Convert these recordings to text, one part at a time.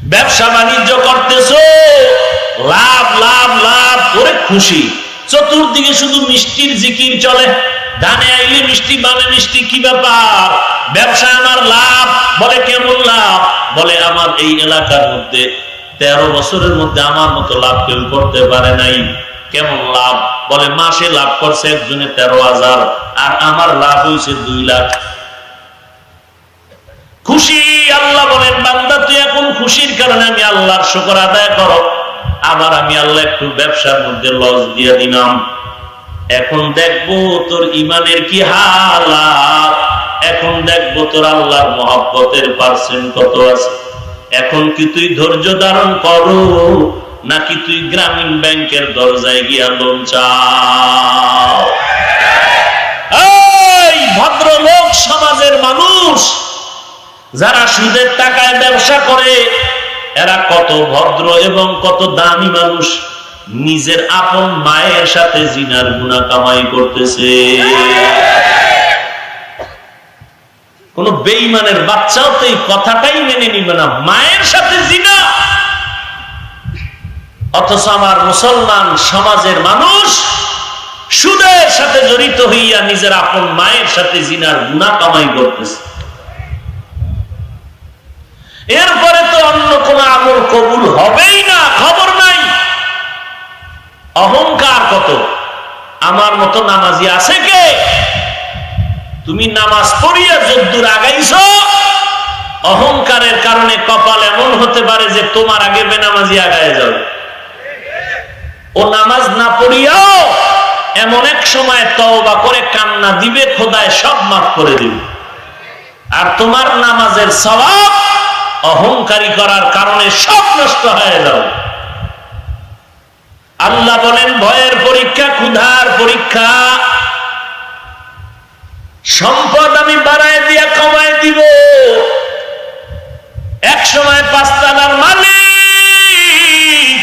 ব্যবসা বাণিজ্য করতেছো, লাভ লাভ লাভ করে খুশি, চতুর্দিকে শুধু মিষ্টির জিকির চলে, ধানে আইলে মিষ্টি, বামে মিষ্টি, কি ব্যাপার? ব্যবসা আমার লাভ। বলে কেমন লাভ? বলে আমার এই এলাকার মধ্যে 13 বছরের মধ্যে আমার মতো লাভ কেউ করতে পারে নাই। কেমন লাভ? বলে মাসে লাভ করছে একজনে 13,000, আর আমার লাভ হয়েছে 2 লাখ। খুশি। আল্লাহ বলেন বান্দা তুই এখন খুশির কারণে আমি আল্লাহর শুকর আদায় করো। আবার আমি আল্লাহ একটু ব্যবসার মধ্যে লস দিয়ে দিলাম, এখন দেখবো তোর ইমানের কি হালাত, এখন দেখবো তোর আল্লাহর মহব্বতের পার্সেন্ট কত আছে। এখন কি তুই ধৈর্য ধারণ করো, নাকি তুই গ্রামীণ ব্যাংকের দরজায় গিয়া লোন চাও? এই ভদ্রলোক সমাজের মানুষ যারা সুদের টাকায় ব্যবসা করে, এরা কত ভদ্র এবং কত দামি মানুষ। নিজের আপন মায়ের সাথে জিনার গুনাহ কামাই করতেছে। কোন বেঈমানের বাচ্চাও তো এই কথাটাই মেনে নিবে না, মায়ের সাথে জিনা। অথচ আমার মুসলমান সমাজের মানুষ সুদের সাথে জড়িত হইয়া নিজের আপন মায়ের সাথে জিনার গুনাহ কামাই করতেছে। এরপরে তো অন্য কোন আমল কবুল হবেই না, খবর নাই। অহংকার কত! আমার মতো নামাজি আছে কে? তুমি নামাজ পড়িয়া যদ্দূর আগাইছ, অহংকারের কারণে কপাল এমন হতে পারে যে তোমার আগে বেনামাজি আগায় যাবে। ও নামাজ না পড়িয়াও এমন এক সময় তওবা করে কান্না দিবে, খোদায় সব মাফ করে দিবে। আর তোমার নামাজের সওয়াব অহংকারী করার কারণে সব নষ্ট হয়ে যাবে। আল্লাহ বলেন ভয়ের পরীক্ষা, ক্ষুধার পরীক্ষা। সম্পদ আমি বাড়ায় দিয়া কমায় দিব, এক সময় 5 তলার মালিক,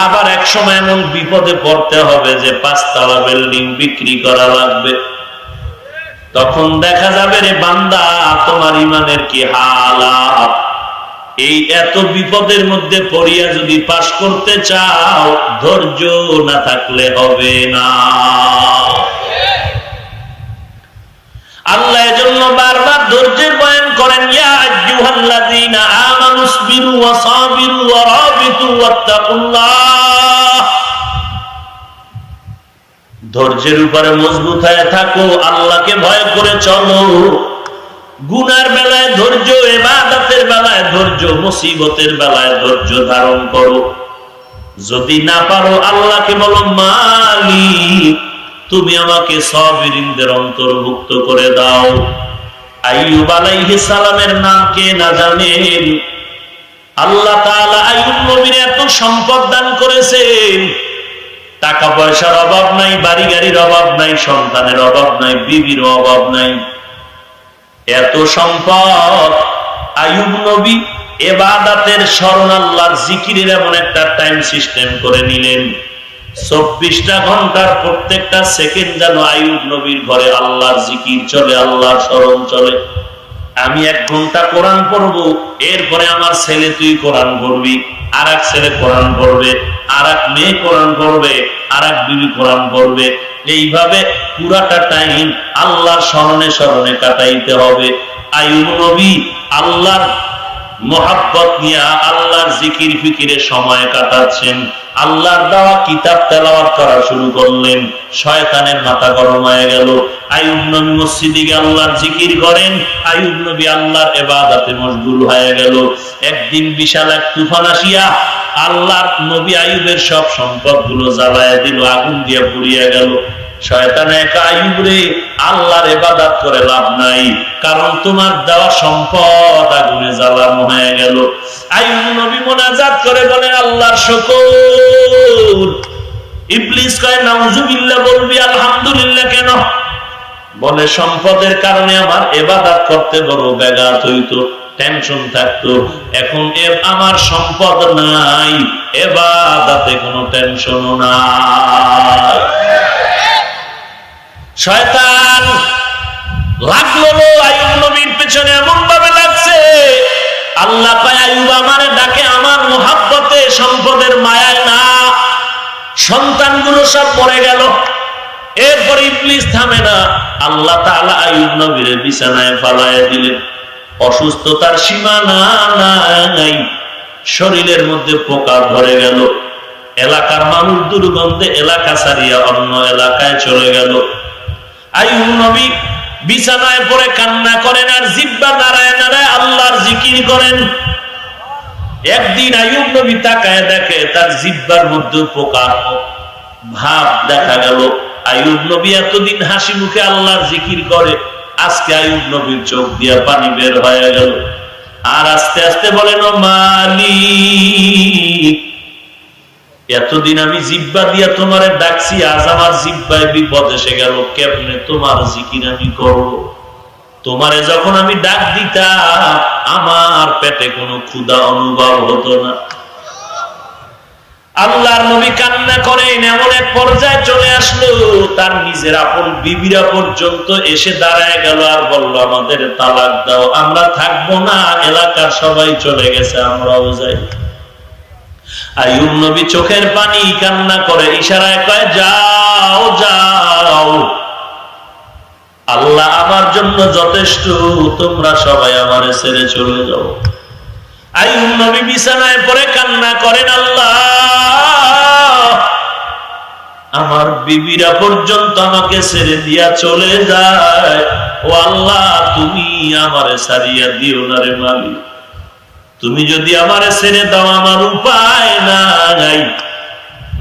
আবার এক সময় এমন বিপদে পড়তে হবে যে 5 তলা বিল্ডিং বিক্রি করা লাগবে। তখন দেখা যাবে রে বান্দা তোমার ইমানের কি হালাত। এই এত বিপদের মধ্যে পড়িয়া যদি পাশ করতে চাও, ধৈর্য না থাকলে হবে না। আল্লাহ এজন্য বারবার ধৈর্যের বয়ান করেন, ইয়া আইয়ুহাল্লাযীনা আমানুসবিরু ওয়া সাবিরু ওয়া রাবিতু ওয়াত্তাকুল্লাহ। ধৈর্যের উপরে মজবুত হয়ে থাকো, আল্লাহকে ভয় করে চলো। গুনার বেলায় ধৈর্য, ইবাদতের বেলায় ধৈর্য, মুসিবতের বেলায় ধৈর্য ধারণ করো। যদি না পারো আল্লাহকে বলো, মালিক তুমি আমাকে সাবিরিনদের অন্তর্ভুক্ত করে দাও। আইয়ুব আলাইহিস সালামের নাম কে না জানেন? আল্লাহ তাআলা আইয়ুব নবীর এত সম্পদ দান করেছেন, টাকা পয়সার অভাব নাই, বাড়ি গাড়ির অভাব নাই, সন্তানের অভাব নাই, বিবির অভাব নাই, এত সম্পদ। আইয়ুব নবী ইবাদতের স্মরণ, আল্লাহর জিকিরের এমন একটা টাইম সিস্টেম করে নিলেন, 24টা ঘন্টার প্রত্যেকটা সেকেন্ড যেন আইয়ুব নবীর ঘরে আল্লাহর জিকির চলে, আল্লাহর স্মরণ চলে। আমি 1 ঘন্টা কোরআন পড়বো, এরপরে আমার ছেলে তুই কোরআন পড়বি, আর এক ছেলে কোরআন পড়বে, আর এক মেয়ে কোরআন পড়বে, আর এক বিবি কোরআন পড়বে। এইভাবে পুরাটা টাইম আল্লাহর স্মরণে স্মরণে কাটাইতে হবে। আইয়ুব নবী আল্লাহর মোহাব্বত নিয়ে আল্লাহর জিকির ফিকিরে সময় কাটাচ্ছেন। আল্লাহর দেওয়া কিতাব তেলাওয়াত করা শুরু করলেন, শয়তানের মাথা গরম হয়ে গেল। আইয়ুব নবী মসজিদে গিয়ে আল্লাহর জিকির করেন, আইয়ুব নবী আল্লাহর ইবাদতে মশগুল হয়ে গেল। একদিন বিশাল এক তুফান আসিয়া আল্লাহর নবী আইয়ুবের সব সম্পদগুলো জ্বালায় দিল, আগুন দিয়ে পুড়িয়ে গেল। শয়তান একা, আইয়ুব রে আল্লাহর ইবাদত করে লাভ নাই, কারণ তোমার দেওয়া সম্পদ আগুনে জ্বালানো হয়ে গেল। আইয়ুব নবী মুনাজাত করে বলেন, আল্লাহর শুকর। ইবলিস কয় নাউজুবিল্লাহ, বলবি আলহামদুলিল্লাহ কেন? বলে সম্পদের কারণে আমার ইবাদত করতে বড় ব্যাঘাত হইতো, টেনশন থাকতো। এখন আমার সম্পদ নাই, ইবাদতে কোনো টেনশনও নাই। শয়তান লাগলো আইয়ুব নবীর পেছনে, এমন ভাবে লাগছে আল্লাহ কয় আইয়ুব আমারে সন্তানগুলো সব মরে গেল। এরপর ইবলিস থামে না, আল্লাহ তাআলা আইয়ুব নবীর বিছানায় ফালায়া দিলেন। অসুস্থতার সীমানা নাই, শরীরের মধ্যে পোকা ধরে গেল। এলাকার মানুষ দুর্গন্ধে এলাকা ছাড়িয়া অন্য এলাকায় চলে গেল। আইয়ুব নবী বিছানায় পড়ে কান্না করেন আর জিহ্বা নাড়ায় নাড়ায় আল্লাহর জিকির করেন। একদিন আইয়ুব নবী তাকায় দেখে তার জিহ্বার মধ্যে পোকার ভাব দেখা গেল। আইয়ুব নবী এতদিন হাসি মুখে আল্লাহর জিকির করে, আজকে আইয়ুব নবীর চোখ দিয়ে পানি বের হয়ে গেল। আর আস্তে আস্তে বলেন, ও মালিক, এতদিন আমি জিহ্বা দিয়া তোমারে ডাকছি, আজ আমার জিহ্বায় বিপদ এসে গেল, কেমনে তোমার জিকির আমি করব? তোমারে যখন আমি ডাক দিতাম আমার পেটে কোনো ক্ষুধা অনুভব হতো না। আল্লাহর নবী কান্না করেন, এমন এক পর্যায়ে চলে আসলো তার নিজের আপন বিবিরা পর্যন্ত এসে দাঁড়ায় গেল আর বলল, আমাদের তালাক দাও, আমরা থাকবো না, এলাকার সবাই চলে গেছে, আমরাও যাই। আইয়ুব নবী চোখের পানি কান্না করে ইশারায় কয়, যাও যাও, আল্লাহ আমার জন্য যথেষ্ট, তোমরা সবাই আমারে ছেড়ে চলে যাও। আইয়ুব নবী বিছানায় পড়ে কান্না করেন, আল্লাহ আমার বিবিরা পর্যন্ত আমাকে ছেড়ে দিয়া চলে যায়, ও আল্লাহ তুমি আমারে ছাড়িয়া দিও না রে মালিক, তুমি যদি আমারে ছেড়ে দাও আমার উপায় নাই।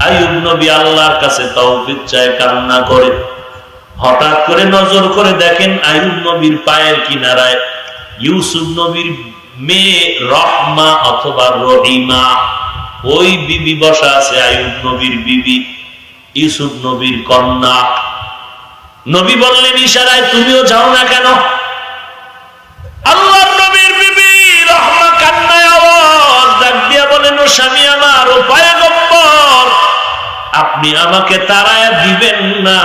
আইয়ুব নবী আল্লাহর কাছে তৌফিক চায়, কান্না করে। হঠাৎ করে নজর করে দেখেন আইয়ুব নবীর পায়ের কিনারায় ইউসুফ নবীর মেয়ে রহমা অথবা রহিমা, ওই বিবি বসা আছে, আইয়ুব নবীর বিবি, ইউসুফ নবীর কন্যা। নবী বললেন ইশারায়, তুমিও যাও না কেন? আল্লাহর নবীর বিবি রহমা কান্নায় আওয়াজ ডাক দিয়া বলেন, ও স্বামী আমার, ও পয়গম্বর, আপনি আমাকে তাড়ায়া দিবেন না,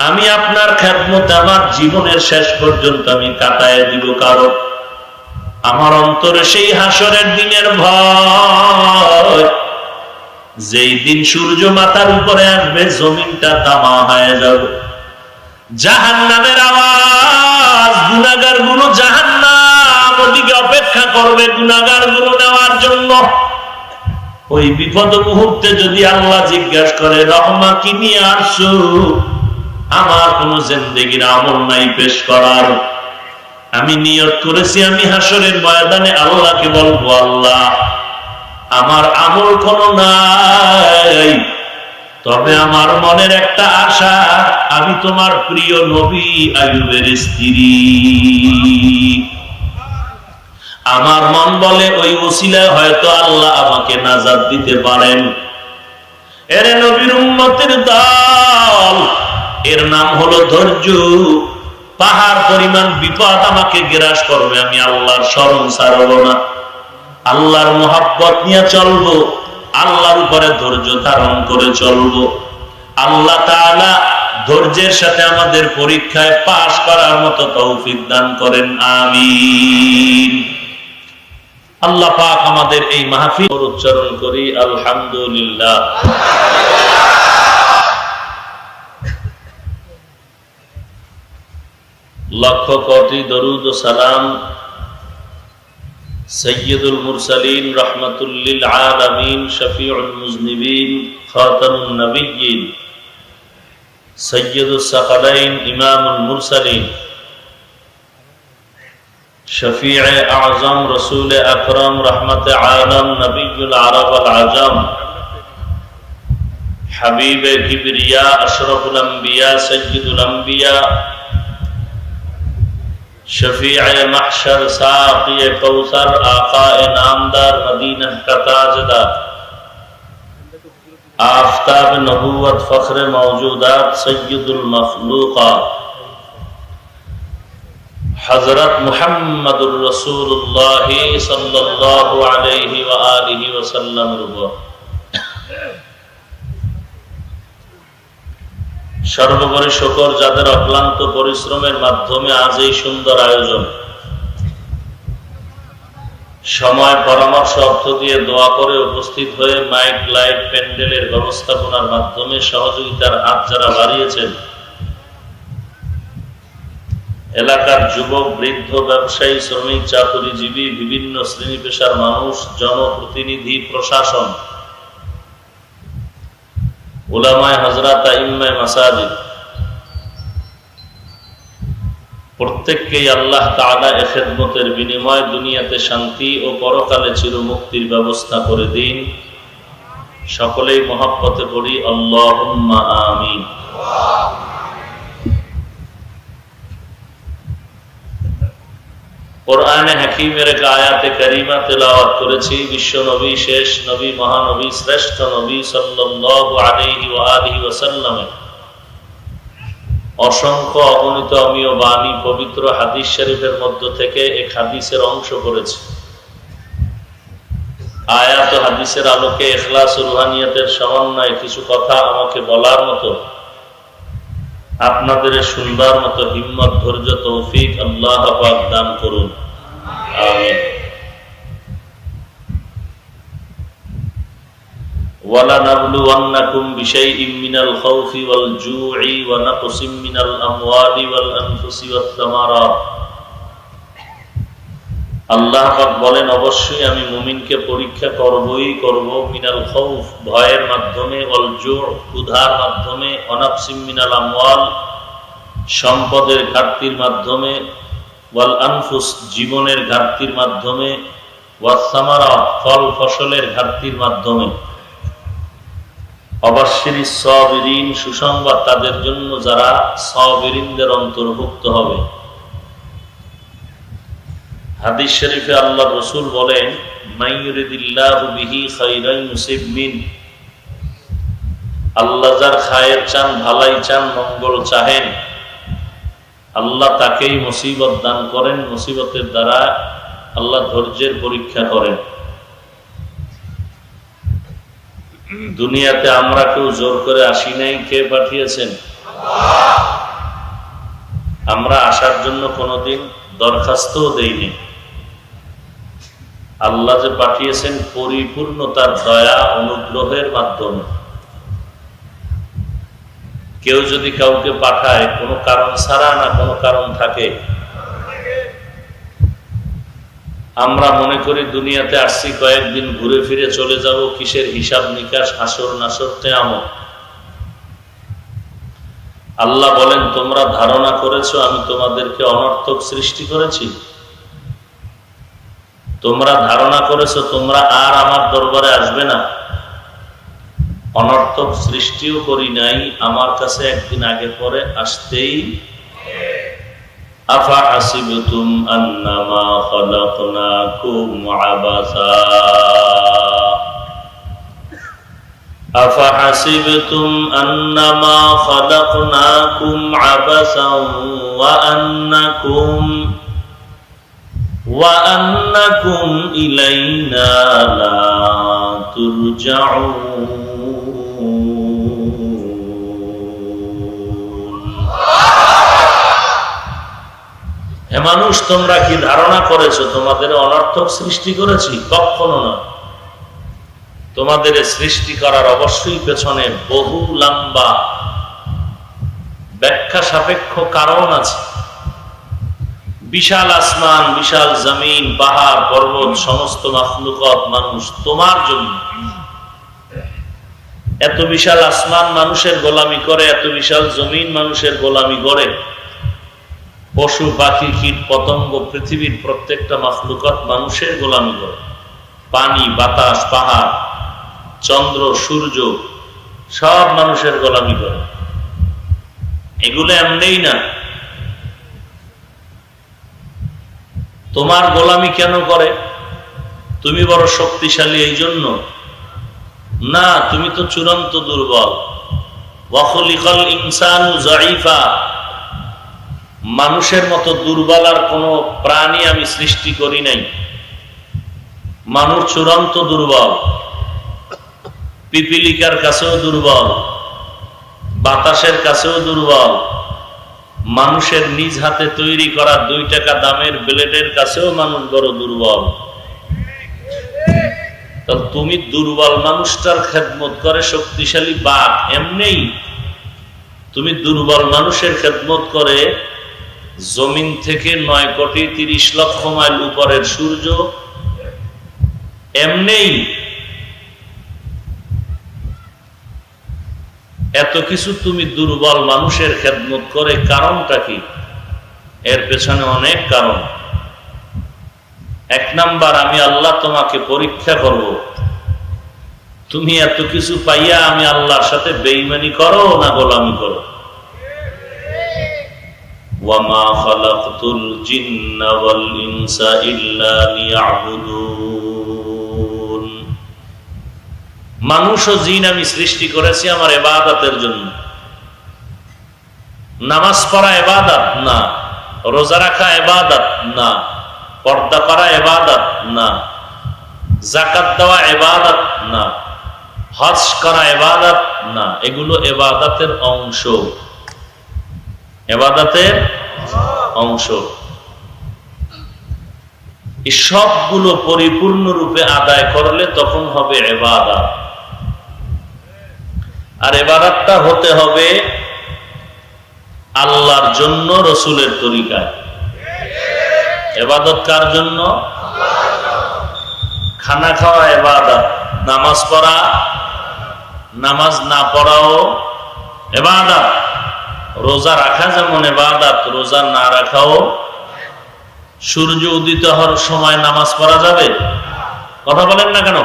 আমি আপনার খেদমতে আমার জীবনের শেষ পর্যন্ত আমি কাটায় দিব, কারণ আমার অন্তরে সেই হাসরের দিনের ভয়, যেই দিন সূর্য মাথার উপরে আসবে, জমিনটা তামা হয়ে যাবে, জাহান্নামের আওয়াজ, গুনাহগার গুলো জাহান্নাম ওদিকে অপেক্ষা করবে গুনাহগার গুলো নেওয়ার জন্য। ওই বিপদ মুহূর্তে যদি আল্লাহ জিজ্ঞাসা করে, রহমা কি নিয়ে আসছো? আমার কোন জিন্দেগির আমল নাই পেশ করার, আমি নিয়ত করেছি আমি হাসরের ময়দানে আল্লাহকে বলবো, আল্লাহ আমার আমল কোনো নাই, তবে আমার মনের একটা আশা, আমি তোমার প্রিয় নবী আইয়ুবের স্ত্রী। আমার মন বলে ওই ওসিলায় হয়তো আল্লাহ আমাকে নাজাত দিতে পারেন। এর নবীর উম্মতের দল, এর নাম হলো ধৈর্য। পাহাড় পরিমাণ বিপদ আমাকে গ্রাস করবে, আমি আল্লাহর শরণ ছাড়ব না, আল্লাহর মোহাব্বত নিয়ে চলবো, আল্লাহর উপরে ধৈর্য ধারণ করে চলবো। আল্লাহ তাআলা ধৈর্যের সাথে আমাদের পরীক্ষায় পাশ করার মতো তৌফিক দান করেন, আমিন। আল্লাহ পাক আমাদের এই মাহফিল উচ্চারণ করি আলহামদুলিল্লাহ। লক্ষ কোটি দরুদ ও সালাম সৈয়দুল মুরসালিন রহমাতুল্লিল আলামিন শফিউল মুজনিবিন খাতামুন নবিয়্যিন সৈয়দুস সাকালাইন ইমামুল মুরসালিন শফিয়ে আযম রাসূল আকরাম রহমতে আলম নবিয়ুল আরব আল আজম হাবিবে কিবরিয়া আশরাফুল আম্বিয়া সৈয়দুল আম্বিয়া शफीअ महशर साक़ी कौसर आका नामदार मदीना का ताजदार आफ़ताब नबूवत फ़ख्र मौजूदात सय्यदुल मखलूक़ात हज़रत मुहम्मदुर रसूलुल्लाह सल्लल्लाहु अलैहि व आलिहि वसल्लम रुबा। সর্বোপরি শুকর যাদের অক্লান্ত পরিশ্রমের মাধ্যমে আজ এই সুন্দর আয়োজন, সময় পরামর্শ অর্থ দিয়ে দোয়া করে উপস্থিত হয়ে মাইক লাইট প্যান্ডেলের ব্যবস্থাপনার মাধ্যমে সহযোগিতার হাত যারা বাড়িয়েছেন, এলাকার যুবক, বৃদ্ধ, ব্যবসায়ী, শ্রমিক, চাকুরিজীবী, বিভিন্ন শ্রেণী পেশার মানুষ, জনপ্রতিনিধি, প্রশাসন, উলামায়ে হযরত, আইম্মায়ে মাসাজিদ, প্রত্যেককেই আল্লাহ তাআলা এ খেদমতের বিনিময়ে দুনিয়াতে শান্তি ও পরকালে চিরমুক্তির ব্যবস্থা করে দিন। সকলেই মহব্বতে পড়ি আল্লাহুম্মা আমিন। কোরআনে হাকিমের এক আয়াতে কারিমা তেলাওয়াত করেছি। বিশ্ব নবী, শেষ নবী, মহানবী, শ্রেষ্ঠ নবী সাল্লাল্লাহু আলাইহি ওয়া আলিহি ওয়াসাল্লামের অসংখ্য অগণিত অমীয় বাণী পবিত্র হাদিস শরীফের মধ্য থেকে এক হাদিসের অংশ করেছে। আয়াত ও হাদিসের আলোকে ইখলাস ও রুহানিয়াতের সমন্বয়ে কিছু কথা আমাকে বলার মতো, আপনাদের শুনবার মতো হিম্মত, ধৈর্য, তৌফিক আল্লাহ পাক দান করুন, আমিন। وَلَنَبْلُوَنَّكُمْ بِشَيْءٍ مِّنَ الْخَوْفِ وَالْجُوعِ وَنَقْصٍ مِّنَ الْأَمْوَالِ وَالْأَنفُسِ وَالثَّمَرَاتِ। আল্লাহ পাক বলেন, অবশ্যই আমি মুমিনকে পরীক্ষা করবই করব। মিনাল খাউফ, ভয়ের মাধ্যমে, ওয়াল জু', ক্ষুধার মাধ্যমে, ওয়ানাকসিম মিনাল আমওয়াল, সম্পদের ঘাটতির মাধ্যমে, ওয়াল আনফুস, জীবনের ঘাটতির মাধ্যমে, ওয়াস সামারাত, ফল ফসলের ঘাটতির মাধ্যমে। অবশ্যই সাবিরিন, সুসংবাদ তাদের জন্য যারা সাবিরিনদের অন্তর্ভুক্ত হবে। হাদিস শরীফে আল্লাহ রাসূল বলেন, মাইয়ুরিদিল্লাহু বিহি খাইরান ইউসিব মিন, আল্লাহ যার খায়ের চান, ভালাই চান, মঙ্গল চাহেন, আল্লাহ তাকেই মুসিবত দান করেন। মুসিবতের দ্বারা আল্লাহ ধৈর্যের পরীক্ষা করেন। দুনিয়াতে আমরা কেউ জোর করে আসি নাই, কে পাঠিয়েছেন? আমরা আসার জন্য কোনোদিন দরখাস্তও দেইনি। আল্লাহ যে পাঠিয়েছেন পরিপূর্ণ তার দয়া অনুগ্রহের মাধ্যমে। কেউ যদি কাউকে পাঠায় কোনো কারণ ছাড়া, না কোনো কারণ থাকে, আমরা মনে করি দুনিয়াতে আসছি কয়েকদিন ঘুরে ফিরে চলে যাব, কিসের হিসাব নিকাশ, হাসর নাসর, কিয়ামত। আল্লাহ বলেন, তোমরা ধারণা করেছো আমি তোমাদেরকে অনর্থক সৃষ্টি করেছি? তোমরা ধারণা করেছো তোমরা আর আমার দরবারে আসবে না? অনর্থক সৃষ্টিও করি নাই, আমার কাছে একদিন আগে পরে আসতেই। আফা হাসিবতুম আন্নামা খালাকনাকুম আবাসা, আফা হাসিবতুম আন্নামা খালাকনাকুম আবাসাও ওয়া আন্নাকুম ইলাইনা লা তুরজাউন। হে মানুষ, তোমরা কি ধারণা করেছো তোমাদের অনর্থক সৃষ্টি করেছি? কখনো না। তোমাদের সৃষ্টি করার অবশ্যই পেছনে বহু লম্বা ব্যাখ্যা সাপেক্ষ কারণ আছে। বিশাল আসমান, বিশাল জমিন, পাহাড়, পর্বত, সমস্ত মাখলুকাত, মানুষ তোমার জন্য। এত বিশাল আসমান মানুষের গোলামি করে, এত বিশাল জমিন মানুষের গোলামি করে, পশু পাখি, কীট পতঙ্গ, পৃথিবীর প্রত্যেকটা মাখলুকাত মানুষের গোলামি করে। পানি, বাতাস, পাহাড়, চন্দ্র, সূর্য সব মানুষের গোলামি করে। এগুলো এমনিই না। তোমার গোলামি কেন করে? তুমি বড় শক্তিশালী এই জন্য না, তুমি তো চূড়ান্ত দুর্বল। ওয়া খুলিকাল ইনসানু যায়ীফা, মানুষের মতো দুর্বল আর কোন প্রাণী আমি সৃষ্টি করি নাই। মানুষ চূড়ান্ত দুর্বল, পিপিলিকার কাছেও দুর্বল, বাতাসের কাছেও দুর্বল, মানুষের নিজ হাতে তৈরি করা 2 টাকা দামের ব্লেডের কাছেও মানুষ বড় দুর্বল। তুমি দুর্বল মানুষটার খেদমত করে শক্তিশালী বাঘ, এমনি তুমি দুর্বল মানুষের খেদমত করে জমিন থেকে 9,30,00,000 মাইল উপরের সূর্য, এমনি এত কিছু তুমি দুর্বল মানুষের খেদমত করে, কারণটা কি? এর পেছনে অনেক কারণ। 1 নাম্বার, আমি আল্লাহ তোমাকে পরীক্ষা করব, তুমি এত কিছু পাইয়া আমি আল্লাহর সাথে বেঈমানি করো না গোলামি করো। ওয়ামা খালাকতুল জিন্না ওয়াল ইনসা ইল্লা লিয়াবুদুন, মানুষ ও জিন আমি সৃষ্টি করেছি আমার ইবাদতের জন্য। নামাজ পড়া ইবাদত না, রোজা রাখা ইবাদত না, পর্দা করা ইবাদত না, যাকাত দেওয়া ইবাদত না, হজ করা ইবাদত না, এগুলো ইবাদতের অংশ, ইবাদতের অংশ। এই সবগুলো পরিপূর্ণ রূপে আদায় করলে তখন হবে ইবাদত। আর ইবাদতটা হতে হবে আল্লাহর জন্য, রসুলের তরিকায়। ইবাদত কার জন্য? খানা খাওয়া ইবাদত, নামাজ পড়া, নামাজ না পড়াও ইবাদত, রোজা রাখা যেমন ইবাদত, রোজা না রাখাও। সূর্য উদিত হওয়ার সময় নামাজ পড়া যাবে? কথা বলেন না কেন?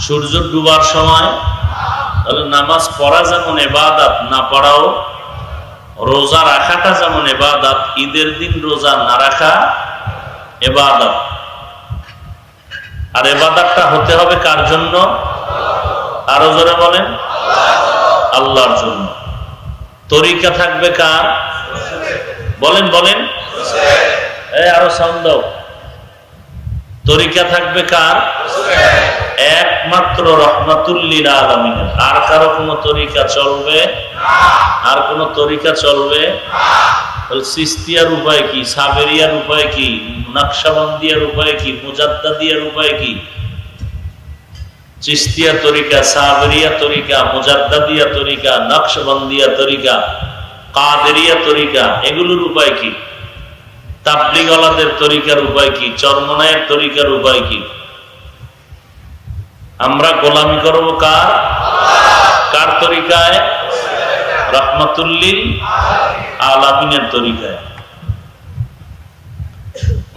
সূর্য ডুবার সময়, তাহলে নামাজ পড়া যেমন ইবাদত, না পড়াও। রোজা রাখাটা যেমন ইবাদত, ঈদের দিন রোজা না রাখা ইবাদত। আর ইবাদতটা হতে হবে কার জন্য? আরো জোরে বলেন, আল্লাহর জন্য। তরিকা থাকবে কার? বলেন বলেন, আরো সাউন্ড দাও। তরিকা থাকবে কার? একমাত্র রহমাতুল লিল আলামিনের। আর কারো কোন তরিকা চলবে? আর কোন তরিকা চলবে? সিস্তিয়ার উপায় কি? সাবেরিয়ার উপায় কি? নকশবন্দিয়ার উপায় কি? মুজাদ্দাদিয়ার উপায় কি? চিশতিয়া তরিকা, সাবেরিয়া তরিকা, মুজাদ্দাদিয়া তরিকা, নকশবন্দিয়া তরিকা, কাদেরিয়া তরিকা, এগুলোর উপায় কি? তাবলীগওয়ালাদের তরিকার উপায় কি? চরমনায়ের তরিকার উপায় কি? আমরা গোলামি করব কার? কার তরিকায়? রহমাতুল লিল আলামিনের তরিকায়।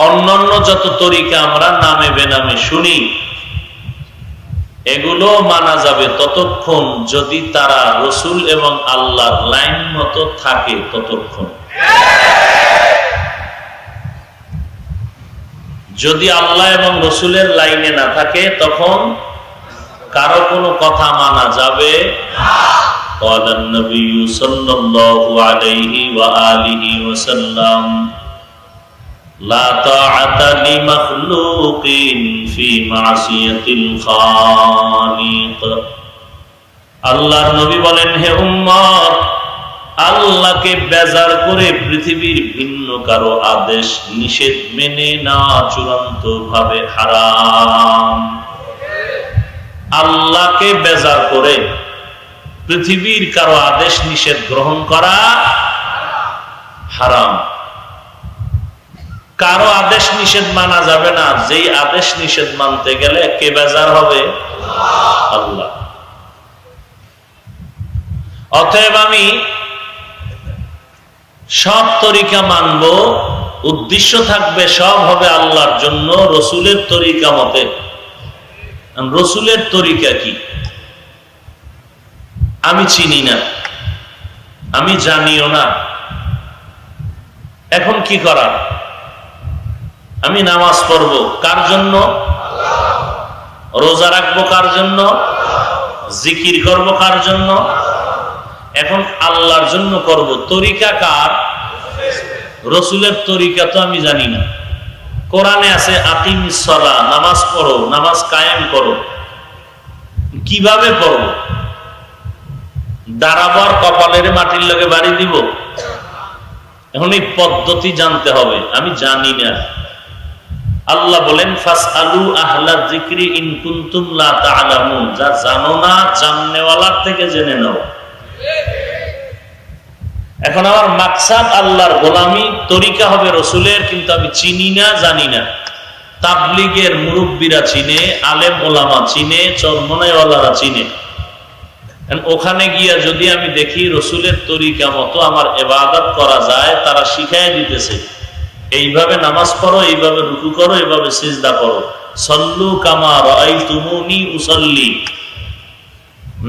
অন্যান্য যত তরিকা আমরা নামে বেনামে শুনি, এগুলো মানা যাবে ততক্ষণ যদি তারা রসুল এবং আল্লাহর লাইন মতো থাকে, ততক্ষণ। যদি আল্লাহ এবং রসুলের লাইনে না থাকে, তখন কারো কোনো কথা মানা যাবে না। قال النبي صلى الله عليه وآله وسلم لا طاعة لمخلوق في معصية الخالق। আল্লাহর নবী বলেন, হে উম্মত, আল্লাহকে বেজার করে পৃথিবীর ভিন্ন কারো আদেশ নিষেধ মেনে না চূড়ান্ত ভাবে হারাম। আল্লাহকে বেজার করে পৃথিবীর কারো আদেশ নিষেধ গ্রহণ করা হারাম। কারো আদেশ নিষেধ মানা যাবে না, যেই আদেশ নিষেধ মানতে গেলে কে বেজার হবে? আল্লাহ। অতএব আমি সব তরিকা মানব, উদ্দেশ্য থাকবে সব হবে আল্লাহর জন্য, রসুলের তরিকা মতে। রসুলের তরিকা কি আমি চিনি না, আমি জানিও না। এখন কি করার? আমি নামাজ পড়বো কার জন্য? রোজা রাখবো কার জন্য? জিকির করব কার জন্য? এখন আল্লাহর জন্য করব। তরিকা কার? রসুলের তরিকা তো আমি জানি না। কোরআনে আছে আকিমিস সালাহ, নামাজ পড়ো, নামাজ কায়েম করো। কিভাবে পড়বো? দাঁড়াবার কপালের মাটির লগে বাড়ি দিব? এখন এই পদ্ধতি জানতে হবে, আমি জানি না। আল্লাহ বলেন ফাসআলু আহলা যিকরি ইন কুনতুম লা তা'লামুন, যা জানো না জাননেওয়ালার থেকে জেনে নাও। এখন আমার মাকসাদ আল্লাহর গোলামি, তরিকা হবে রসুলের, কিন্তু আমি চিনি না, জানি না। তাবলীগের মুরব্বীরা চিনে, আলেম ওলামা চিনে, চরমনাইওয়ালারা চিনে। ওখানে গিয়া যদি আমি দেখি রসুলের তরিকা মতো আমার ইবাদত করা যায়, তারা শিখাই দিতেছে এইভাবে নামাজ পড়ো, এইভাবে রুকু করো, এইভাবে সিজদা করো, সল্লু কামা রাআইতুমুনি উসাল্লি,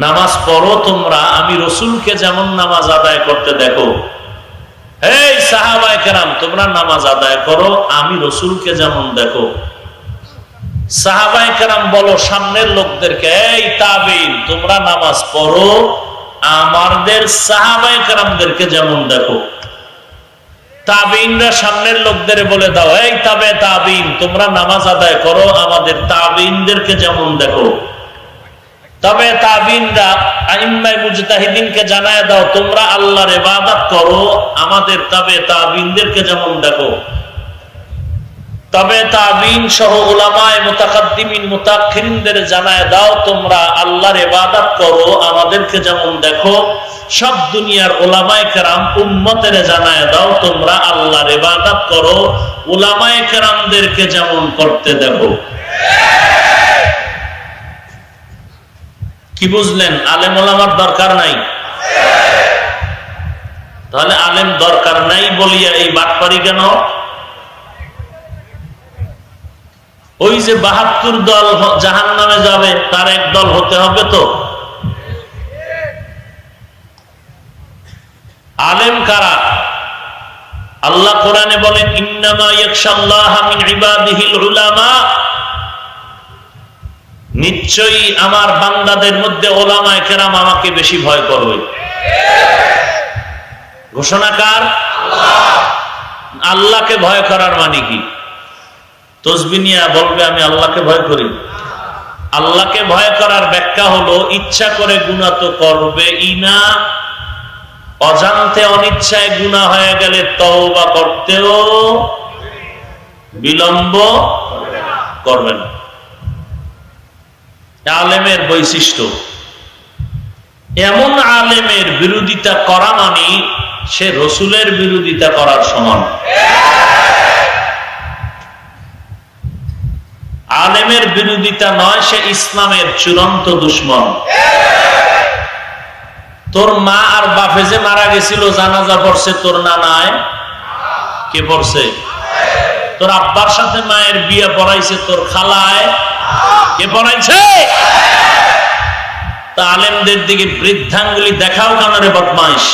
নামাজ পড়ো তোমরা আমি রসুলকে যেমন নামাজ আদায় করতে দেখো। এই সাহাবায়ে কেরাম তোমরা নামাজ আদায় করো আমি রসুলকে যেমন দেখো। সাহাবায়ে কেরাম বলো সামনের লোকদেরকে, এই তাবিঈন তোমরা নামাজ পড়ো আমাদের সাহাবায়ে কেরামদেরকে যেমন দেখো। তাবিঈনরা সামনের লোকদের বলে দাও, এই তাবিঈন তোমরা নামাজ আদায় করো আমাদের তাবিঈনদেরকে যেমন দেখো। তবে তাবিঈনরা আইম্মায়ে মুজতাহিদিনকে জানায় দাও, তোমরা আল্লাহর ইবাদত করো আমাদের তাবিঈনদেরকে যেমন দেখো। তবে তাবিঈন সহ উলামায়ে মুতাকাদ্দিমিন মুতাআখিরিনদের জানায় দাও, তোমরা আল্লাহর ইবাদত করো আমাদেরকে যেমন দেখো। সব দুনিয়ার উলামায়ে কেরাম উম্মতের জানায় দাও, তোমরা আল্লাহর ইবাদত করো উলামায়ে কেরামদেরকে যেমন করতে দেখো। কি বুঝলেন? আলেম ওলামার দরকার নাই? তাহলে আলেম দরকার নাই বলিয়া এই বাটপারি কেন? ওই যে ৭২ দল জাহান্নামে যাবে তার এক দল হতে হবে তো। আলেম কারা? আল্লাহ কোরআনে বলেন ইন্নামা ইয়াখশাল্লাহা মিন ইবাদিহিল উলামা, নিশ্চয়ই আমার বান্দাদের মধ্যে ওলামায়ে কেরাম আমাকে বেশি ভয় করবে। ঘোষণাকার আল্লাহকে ভয় করার মানে কি? তসবিহ নিয়ে বলবে আমি আল্লাহকে ভয় করি। আল্লাহকে ভয় করার ব্যাখ্যা হলো ইচ্ছা করে গুনাহ তো করবেই না, অজান্তে অনিচ্ছায় গুনাহ হয়ে গেলে তওবা করতেও বিলম্ব করবে না। আলেমের বৈশিষ্ট্য, এমন আলেমের বিরোধিতা করা মানে সে রসুলের বিরোধিতা করার সমান। আলেমের বিরোধিতা নয়, সে ইসলামের চূড়ান্ত দুশমন। তোর মা আর বাপে যে মারা গেছিল জানাজা পড়ছে তোর নানায়, কে পড়ছে? তোর আব্বার সাথে মায়ের বিয়ে পড়াইছে তোর খালায়, কে পড়াইছে? তা আলেমদের দিকে বৃদ্ধাঙ্গুলি দেখাও কেন রে বদমাইশ?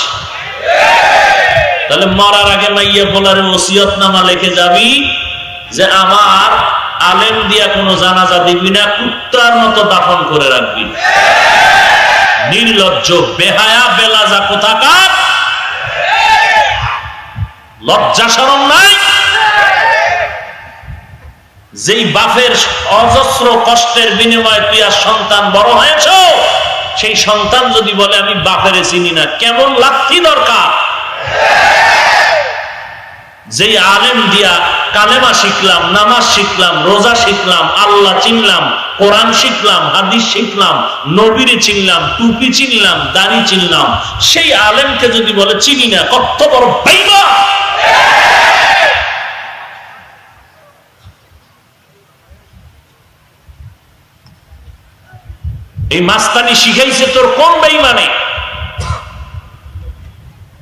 তাহলে মরার আগে মাইয়া বলার ওসিয়তনামা লিখে যাবি যে আমার আলেম দিয়া কোনো জানাজা দিবি না, কুত্তার মতো দাফন করে রাখবি। নির্লজ্জ বেহায়া বেলাজা কোথাকার, লজ্জা শরম নাই? যেই বাপের অজস্র কষ্টের বিনিময়ে তুই আর সন্তান বড় হয়েছ, সেই সন্তান যদি বলে আমি বাপের চিনি না, কেমন লাথি দরকার? যেই আলেম দিয়া কালেমা শিখলাম, নামাজ শিখলাম, রোজা শিখলাম, আল্লাহ চিনলাম, কোরআন শিখলাম, হাদিস শিখলাম, নবীরে চিনলাম, টুপি চিনলাম, দাড়ি চিনলাম, সেই আলেমকে যদি বলে চিনি না, কত বড় বেঈমান! এই মাস্তানি শিখাইছে তোর কোন বেঈমানে?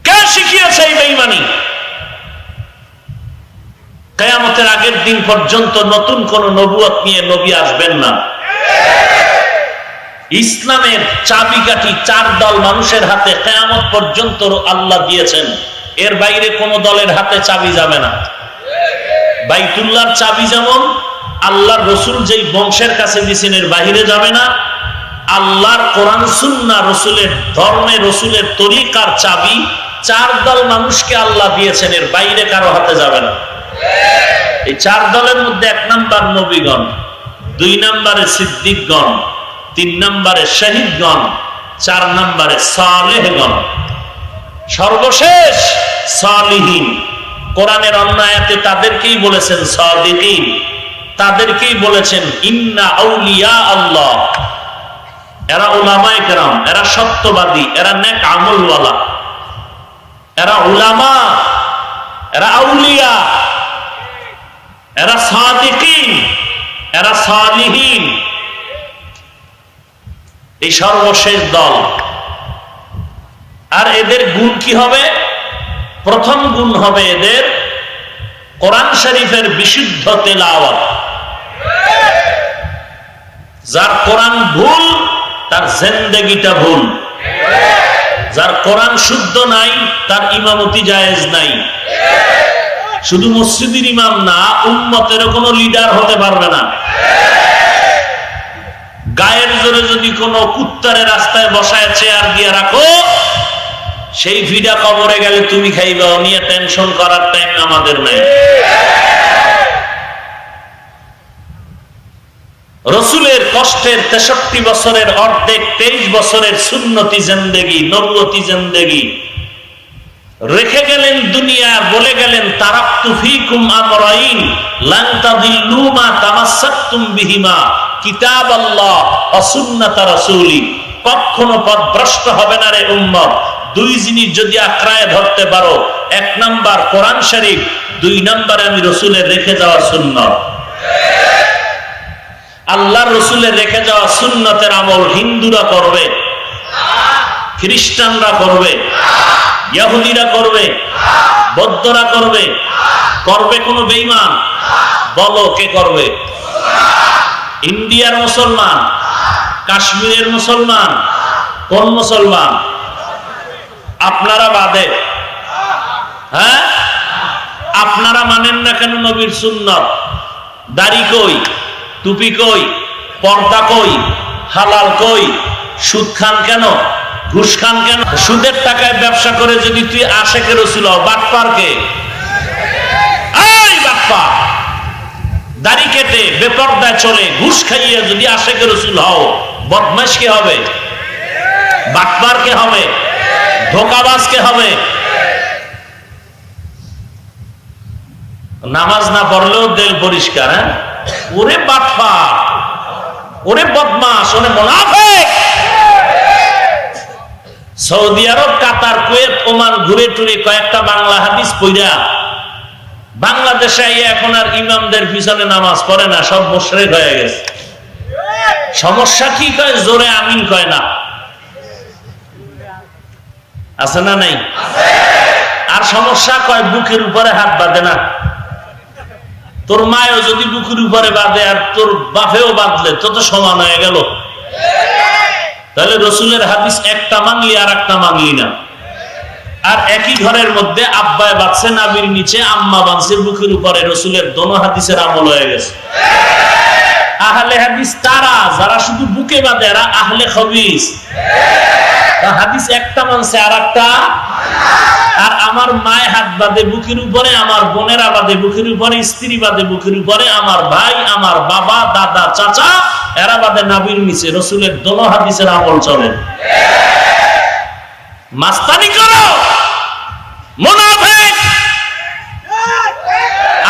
কে শিখিয়েছে এই বেঈমানি? কিয়ামতের আগের দিন পর্যন্ত নতুন কোন নবুয়ত নিয়ে নবী আসবেন না। ইসলামের চাবিকাঠি 4 দল মানুষের হাতে কিয়ামত পর্যন্ত আল্লাহ দিয়েছেন, এর বাইরে কোন দলের হাতে চাবি যাবে না। বাইতুল্লাহর চাবি যেমন আল্লাহর রসুল যেই বংশের কাছে দিয়েছেন এর বাইরে যাবে না, আল্লাহর কোরআন সুন্নাহ রসুলের ধর্মে রসুলের তরিকার চাবি 4 দল মানুষকে আল্লাহ দিয়েছেন, এর বাইরে কারো হাতে যাবে না। এই 4 দলের মধ্যে 1 নাম্বার নবীগণ, 2 নম্বরে সিদ্দিকগণ, 3 নম্বরে শহীদগণ, 4 নম্বরে সালেহগণ, সর্বশেষ সালিহিন। কোরআনের অন্য আয়াতে তাদেরকেই বলেছেন সাদিকিন। তাদেরকেই বলেছেন ইন্না আউলিয়া আল্লাহ, এরা উলামায়ে কেরাম, এরা সত্যবাদী, এরা নেক আমলওয়ালা, এরা উলামা, এরা আউলিয়া, এরা সাদিকিন, এরা সালিহিন। এই সর্বশেষ দল। আর এদের গুণ কি হবে? প্রথম গুণ হবে এদের কোরআন শরীফের বিশুদ্ধ তেলাওয়াত। যার কোরআন ভুল তার জিন্দেগিটা ভুল। যার কোরআন শুদ্ধ নাই তার ইমামতি জায়েজ নাই। শুধু মসজিদের ইমাম না, উম্মতের কোনো লিডার হতে পারবে না। গায়ের জোরে যদি কোনো কুত্তারে রাস্তায় বসায় চেয়ার দিয়ে রাখো, সেই ভিডা কবরে গেলে তুমি খাইবা, নিয়ে টেনশন করার টাইম আমাদের নাই। রসুলের কষ্টের 63 বছরের অর্ধেক 23 বছরের সুন্নতি জিন্দেগি, নবুয়তি জিন্দেগি রেখে গেলেন দুনিয়া, বলে গেলেন তারাকতু ফীকুম আমরাইন লান তাদিল্লু মা তামাসসাকতুম বিহিমা কিতাবাল্লাহ ওয়া সুন্নাত রাসূলি। কখনো পথভ্রষ্ট হবে না রে উম্মত, দুই জিনিস যদি আঁকড়ায় ধরতে পারো, এক নাম্বার কোরআন শরীফ, দুই নাম্বারে আমি রসুলের রেখে যাওয়া সুন্নাত। আল্লাহর রসুলের রেখে যাওয়া সুন্নতের আমল হিন্দুরা করবে, খ্রিস্টানরা করবে, ইহুদিরা করবে, বৌদ্ধরা করবে, করবে কোন বেঈমান? বলো কে করবে? ইন্ডিয়ার মুসলমান, কাশ্মীরের মুসলমান, কোন মুসলমান? আপনারা বাদে। হ্যাঁ, আপনারা মানেন না কেন নবীর সুন্নত? দাড়ি কই, টুপি কই, পর্দা কই, হালাল কই? সুদ খান কেন, ঘুষ খান কেন? সুদের টাকায় ব্যবসা করে যদি তুই আশেকে রসুল হও, বাটপার কে? এই বাটপার, দাড়ি কেটে বেপর্দায় চলে ঘুষ খাইয়ে যদি আশেকে রসুল হও, বদমাশ কে হবে? বাটপার কে হবে? ধোঁকাবাজ কে হবে? নামাজ না পড়লেও দিল পরিষ্কার। হ্যাঁ, ওরে বাটপার, ওরে বদমাশ, ওরে মুনাফিক। সৌদি আরব, কাতার, কুয়েত, ওমান ঘুরে টুরে কয়েকটা বাংলা হাদিস পড়া বাংলাদেশে এখন আর ইমামদের পিছনে নামাজ পড়ে না, সব মুশরিক হয়ে গেছে। সমস্যা কি? কয় জোরে আমিন কয় না। আছে না নাই? আর সমস্যা কয় বুকের উপরে হাত বাঁধে না। তোর মায়ও যদি বুকের উপরে বাঁধে আর তোর বাপেও বাঁধলে তো সমান হয়ে গেল। তাহলে রসুলের হাদিস একটা মানলি আর একটা মানলি না। আর একই ঘরের মধ্যে আব্বায় বাঁধছে নাবির নিচে, আম্মা বাঁধছে বুকের উপরে, রসুলের দোনো হাদিসের আমল হয়ে গেছে। আহলে হাদিস তারা যারা শুধু বুকে বাঁধে, এরা আহলে খবিস। হাদিস একটা মানছে আর একটা। আর আমার মায় হাত বাঁধে বুকের উপরে, আমার বোনেরা বাঁধে বুকের উপরে, স্ত্রী বাঁধে বুকের উপরে, আমার ভাই, আমার বাবা, দাদা, চাচা, এরা বাঁধে নাবির নিচে। রসুলের দোনো হাদিসের আমল চলে। মাস্তানি করো মুনাফিক।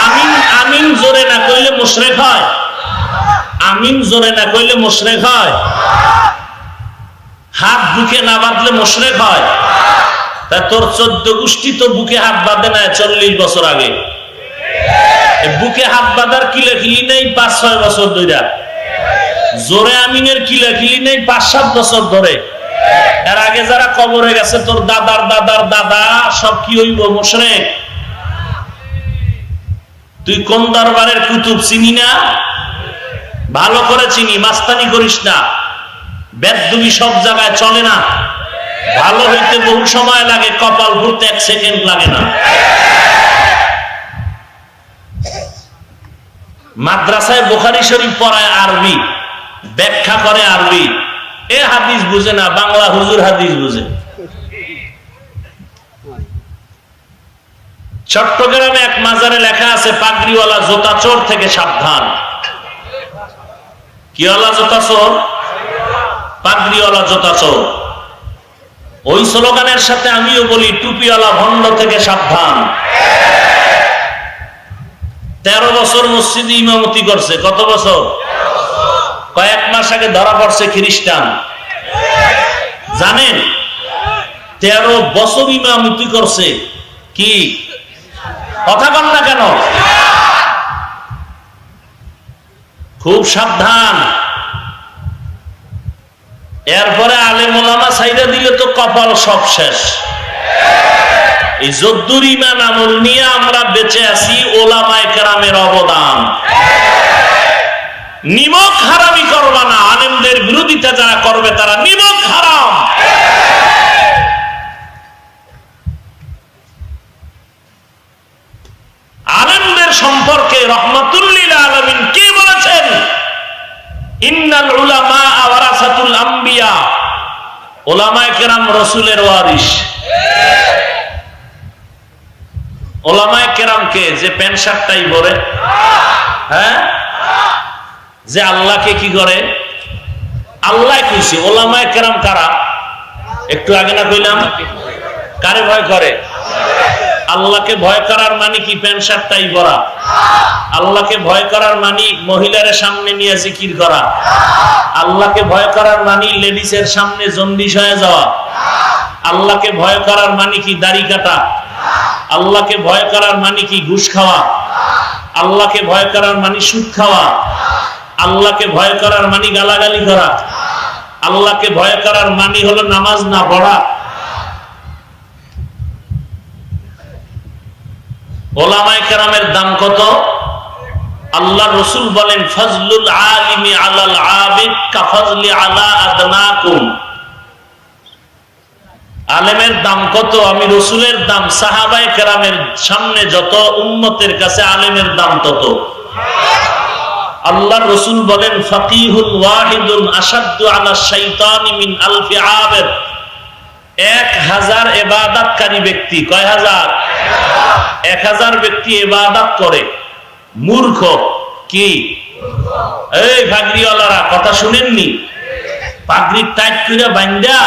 আমিন আমিন জোরে না কইলে মুশরিক হয়। আমিন জোরে না কইলে মুশরিক হয়। হাত বুকে না বাঁধলে মুশরিক হয়। তা তোর 14 গোষ্ঠী তো বুকে হাত বাঁধে না 40 বছর আগে। বুকে হাত বাঁধার কিলাকিলি নেই 5-6 বছর ধরে। জোরে আমিনের কিলাকিলি নেই 5-7 বছর ধরে। এর আগে যারা কবরে গেছে, তোর দাদার দাদার দাদা, সব কি হইব? মুশরিক। তুই কোন দরবারের কুতুব চিনি না? ভালো করে চিনি, মাস্তানি করিস না। বেদবি সব জায়গায় চলে না। ভালো হইতে বহু সময় লাগে, কপাল ঘুরতে 1 সেকেন্ড লাগে না। মাদ্রাসায় বুখারী শরীফ পড়ায় আরবি, ব্যাখ্যা করে আরবি। এ হাদিস বুঝে না, বাংলা হুজুর হাদিস বুঝে। চট্টগ্রামে এক মাজারে লেখা আছে, পাগড়িওয়ালা জোতা চোর থেকে সাবধান। কিওয়ালা জোতা চোর? পাগড়িওয়ালা জোতা চোর। ওই স্লোগানের সাথে আমিও বলি, টুপিওয়ালা ভণ্ড থেকে সাবধান। 13 বছর মসজিদে ইমামতি করছে। কত বছর? কয়েক মাস আগে ধরা পড়ছে খ্রিস্টান, জানেন? 13 বছর ইমামতি করছে। কি কথা বল না কেন? খুব সাবধান। এরপরে আলেম ওলামা ছাইরা দিলে তো কপাল সব শেষ। এই যদ্দুর ঈমান আমল নিয়ে আমরা বেঁচে আছি, ওলামায়ে কেরামের অবদান। নিমক হারামি করবা না, আলেমদের বিরোধিতা যারা করবে তারা নিমক হারাম। আলেমদের সম্পর্কে রহমাতুল লিল আলামিন কি বলেছেন? ইন্নাল উলামা ওয়ারাসাতুল আম্বিয়া, ওলামায়ে কেরাম রাসূলের ওয়ারিস। ওলামায়ে কেরামকে যে প্যান্ট শার্টটাই পরে, হ্যাঁ, যে আল্লাহকে কি করে? আল্লাহ কইছে। ওলামায়ে কেরাম কারা? একটু আগে না কইলাম? কারে ভয় করে? আল্লাহকে ভয় করার মানে কি প্যান্ট শার্টটাই পরা? আল্লাহকে ভয় করার মানে মহিলার সামনে নিয়ে জিকির করা? আল্লাহকে ভয় করার মানে লেডিসের সামনে জন্ডিস হয়ে যাওয়া? আল্লাহকে ভয় করার মানে কি দাড়ি কাটা? আল্লাহকে ভয় করার মানে কি ঘুষ খাওয়া? আল্লাহকে ভয় করার মানে সুদ খাওয়া? আল্লাহকে ভয় করার মানে গালাগালি করা? আল্লাহকে ভয় করার মানে হলো নামাজ না পড়া? ওলামায়ে কেরামের দাম কত? আল্লাহ রাসূল বলেন, ফাজলুল আলিমি আলাল আবিদ কাফাজলি আলা আদনাকুম। আলেমের দাম কত? আমি রাসূলের দাম সাহাবায়ে কেরামের সামনে যত, উম্মতের কাছে আলেমের দাম তত। আল্লাহ রাসূল বলেন, ফাকিহুল ওয়াহিদুন আশাদ্দু আলা শাইতানি মিন আলফি আবিদ। 1000 ইবাদতকারী ব্যক্তি, কয় হাজার? 1000 ব্যক্তি ইবাদত করে। মূর্খ কি? এই পাগড়িওয়ালারা কথা শুনেননি? পাগড়ি টাইট করে বাঁধা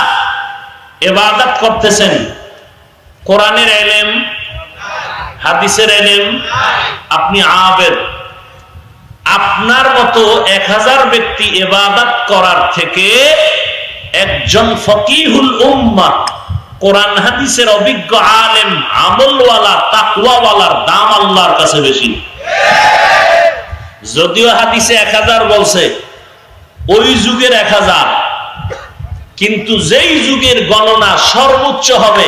ইবাদত করতেছেন। কোরআনের ইলম, হাদিসের ইলম, আপনি আবেদ। আপনার মতো 1000 ব্যক্তি ইবাদত করার থেকে একজন ফকিহুল উম্মাহ, কোরআন হাদিসের অভিজ্ঞ আলেম, আমলওয়ালা, তাকওয়াওয়ালার দাম আল্লাহর কাছে বেশি। যদিও হাদিসে 1000 বলছে, ওই যুগের 1000, কিন্তু যেই যুগের গণনা সর্বোচ্চ হবে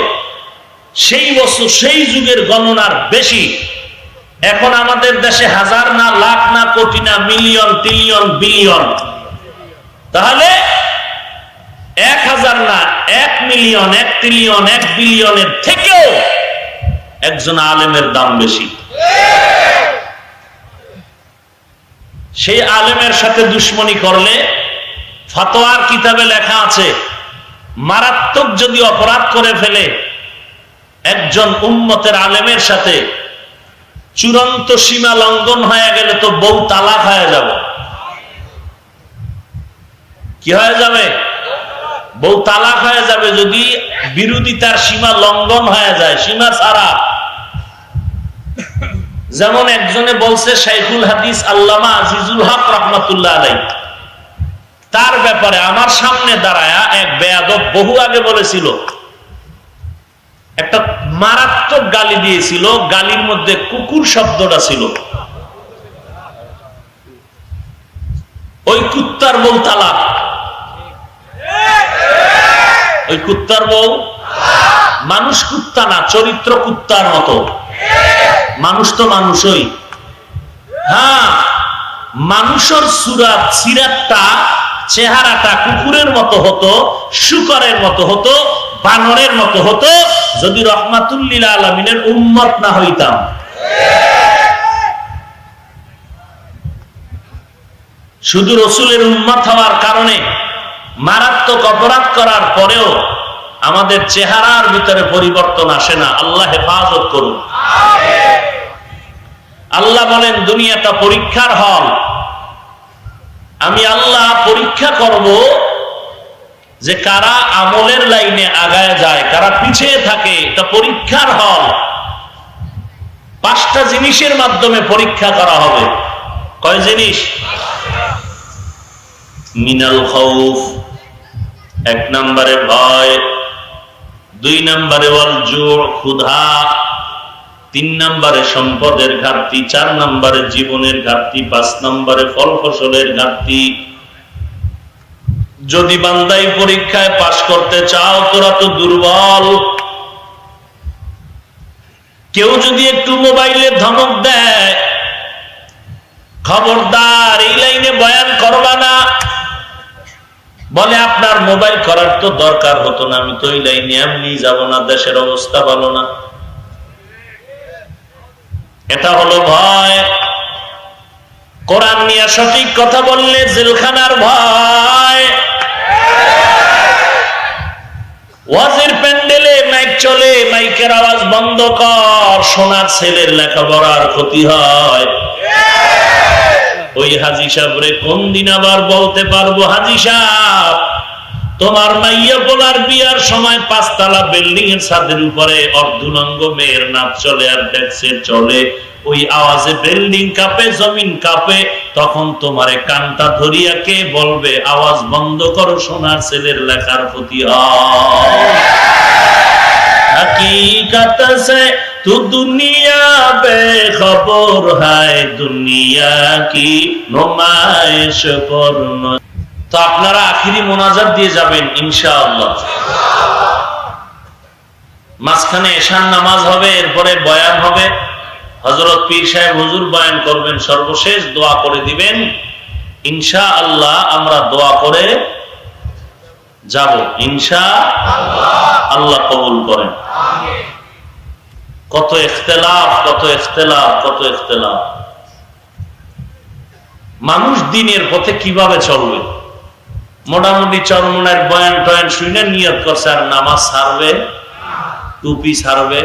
সেই বছর সেই যুগের গণনার বেশি। এখন আমাদের দেশে হাজার না, লাখ না, কোটি না, মিলিয়ন, ট্রিলিয়ন, বিলিয়ন। তাহলে 1000 না, 1 মিলিয়ন, 1 ট্রিলিয়ন, 1 বিলিয়নের থেকেও একজন আলেমের দাম বেশি। সেই আলেমের সাথে দুশ্মনী করলে, ফতোয়ার কিতাবে লেখা আছে, মারাত্মক যদি অপরাধ করে ফেলে একজন উম্মতের আলেমের সাথে, চূড়ান্ত সীমা লঙ্ঘন হয়ে গেলে তো বউ তালাক হয়ে যাবে। কি হয়ে যাবে? বউ তালাক হয়ে যাবে যদি বিরোধিতার সীমা লঙ্ঘন হয়ে যায়, সীমা ছাড়া। যেমন একজনে বলছে, শাইখুল হাদিস আল্লামা আজিজুল হক রাহমাতুল্লাহ আলাইহি, তার ব্যাপারে আমার সামনে দাঁড়ায়া এক বেয়াদব বহু আগে বলেছিল, একটা মারাত্মক গালি দিয়েছিল। গালির মধ্যে কুকুর শব্দটা ছিল। ওই কুত্তার বউ তালাক, ওই কুত্তার বউ। মানুষ কুত্তা না, চরিত্র কুত্তার মতো। মানুষ তো মানুষই। হ্যাঁ, মানুষের সুরাত, সিরাতটা, চেহারাটা কুকুরের মতো হতো, শুকরের মতো হতো, বানরের মতো হতো, যদি রহমাতুল লিল আলামিনের উম্মত না হইতাম। শুধু রাসূলের উম্মত হওয়ার কারণে মারাত্মক অপরাধ করার পরেও আমাদের চেহারার ভিতরে পরিবর্তন আসে না। আল্লাহ হেফাজত করুন। আল্লাহ বলেন, দুনিয়াটা পরীক্ষার হল। আমি আল্লাহ পরীক্ষা করব যে কারা আমলের লাইনে আগায় যায়, কারা পিছিয়ে থাকে। এটা পরীক্ষার হল। 5টা জিনিসের মাধ্যমে পরীক্ষা করা হবে। কয় জিনিস? মিনাল খাউফ, 1 নম্বরে ভয়, 2 নম্বরে ওয়াল জু', ক্ষুধা, 3 নম্বরে সম্পদের ঘাটতি, 4 নম্বরে জীবনের ঘাটতি, 5 নম্বরে ফল ফসলের ঘাটতি। যদি বান্দাই পরীক্ষায় পাশ করতে চাও, তোরা তো দুর্বল। কেউ যদি একটু মোবাইলে ধমক দেয়, খবরদার এই লাইনে বয়ান করবা না। বলে আপনার মোবাইল করার তো দরকার হতো না, আমি তো এই লাইনে এমনি যাব না, দেশের অবস্থা ভালো না। এটা হলো ভয়। কোরআন নিয়ে সঠিক কথা বললে জেলখানার ভয়। ওয়াজের প্যান্ডেলে মাইক চলে, মাইকের আওয়াজ বন্ধ কর, সোনার ছেলের লেখাপড়ার ক্ষতি হয়। ওই হাজী সাহেবরে কোন দিন আবার বলতে পারবো, হাজী সাহেব তোমার মাইয়া পোলার বিয়ার সময় 5 তলা বিল্ডিং এর ছাদের উপরে অর্ধুলঙ্গ মেয়ের নাচ চলে আর ডেক্সের চলে, ওই আওয়াজে বিল্ডিং কাঁপে, জমিন কাঁপে, তখন তোমারে কানটা ধরিয়া কে বলবে আওয়াজ বন্ধ করো, সোনার ছেলের লেখার ক্ষতি হয়। हकीकत से तू दुनिया बेखबर है, दुनिया की नुमाइश पर। তো আপনারা আখিরি মোনাজাত দিয়ে যাবেন ইনশাআল্লাহ। মাঝখানে এশার নামাজ হবে, এরপরে বয়ান হবে, হযরত পীর সাহেব হুজুর বয়ান করবেন, সর্বশেষ দোয়া করে দিবেন ইনশাআল্লাহ। আমরা দোয়া করে যাব ইনশাআল্লাহ। আল্লাহ কবুল করেন। কত ইখতিলাফ, কত ইখতিলাফ, কত ইখতিলাফ। মানুষ দিনের পথে কিভাবে চলবে? মোটামুটি চরমনের বয়ান টয়ান শুনে নিয়ত করছে আর নামাজ ছাড়বে, টুপি ছাড়বে।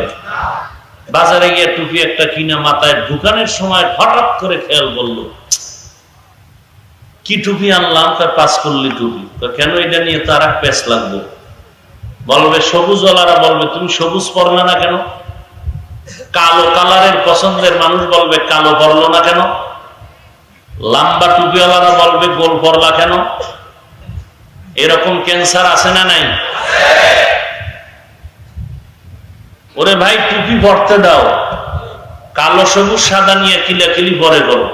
বাজারে গিয়ে টুপি একটা কিনে মাথায় ঢুকানোর সময় হঠাৎ করে খেয়াল করলো, কি টুপি আনলাম? 5 কল্লি টুপি। কেন? এটা নিয়ে তার এক পেস লাগবে। বলবে সবুজ ওয়ালারা বলবে তুমি সবুজ পরলে না কেন? কালো কালারের পছন্দের মানুষ বলবে কালো পরলো না কেন? লম্বা টুপিওয়ালারা বলবে গোল পরলা কেন? এরকম ক্যান্সার আছে না নাই? ওরে ভাই টুপি পরতে দাও, কালো সবুজ সাদা নিয়ে কিলাকিলি পরে করো,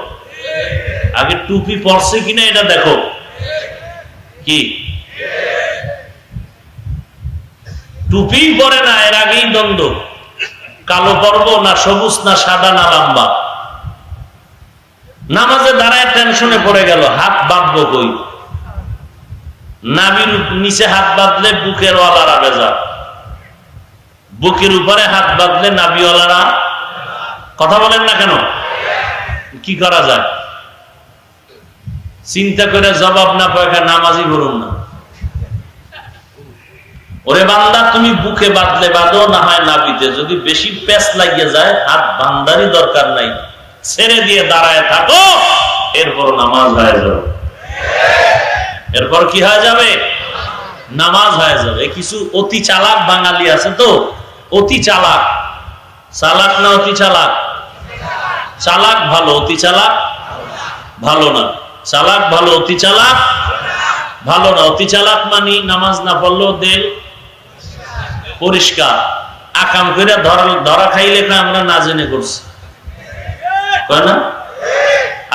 আগে টুপি পরছে কিনা এটা দেখো। কি টুপি পরে না, এর আগেই দ্বন্দ্ব, কালো পরব না সবুজ না সাদা না লম্বা। নামাজে দাঁড়ায় টেনশনে পড়ে গেল, হাত বাঁধবো কই? নাভির নিচে হাত বাঁধলে বুকের ওয়ালারা বেজা, বুকের উপরে হাত বাঁধলে নাভিওয়ালারা। কথা বলেন না কেন? কি করা যায়? চিন্তা করে জবাব না পায় নামাজই বলুন না। ওরে বান্দা তুমি বুকে বাঁধলে বাঁধো, না হয় নাভিতে। যদি বেশি পেঁচ লাগিয়ে যায় হাত বান্দারই দরকার নাই, ছেড়ে দিয়ে দাঁড়ায় থাকো, এরপর নামাজ হয়ে যাবে। এরপর কি হয়ে যাবে? নামাজ হয়ে যাবে। কিছু অতি চালাক বাঙালি আছে তো, অতি চালাক। চালাক না অতি চালাক? চালাক ভালো, অতি চালাক ভালো না। চালাক ভালো, অতি চালাক ভালো না। অতি চালাক মানি নামাজ না পড়লেও দেল পরিষ্কার, আকাম করে ধরা খাইলে আমরা না জেনে করছি না।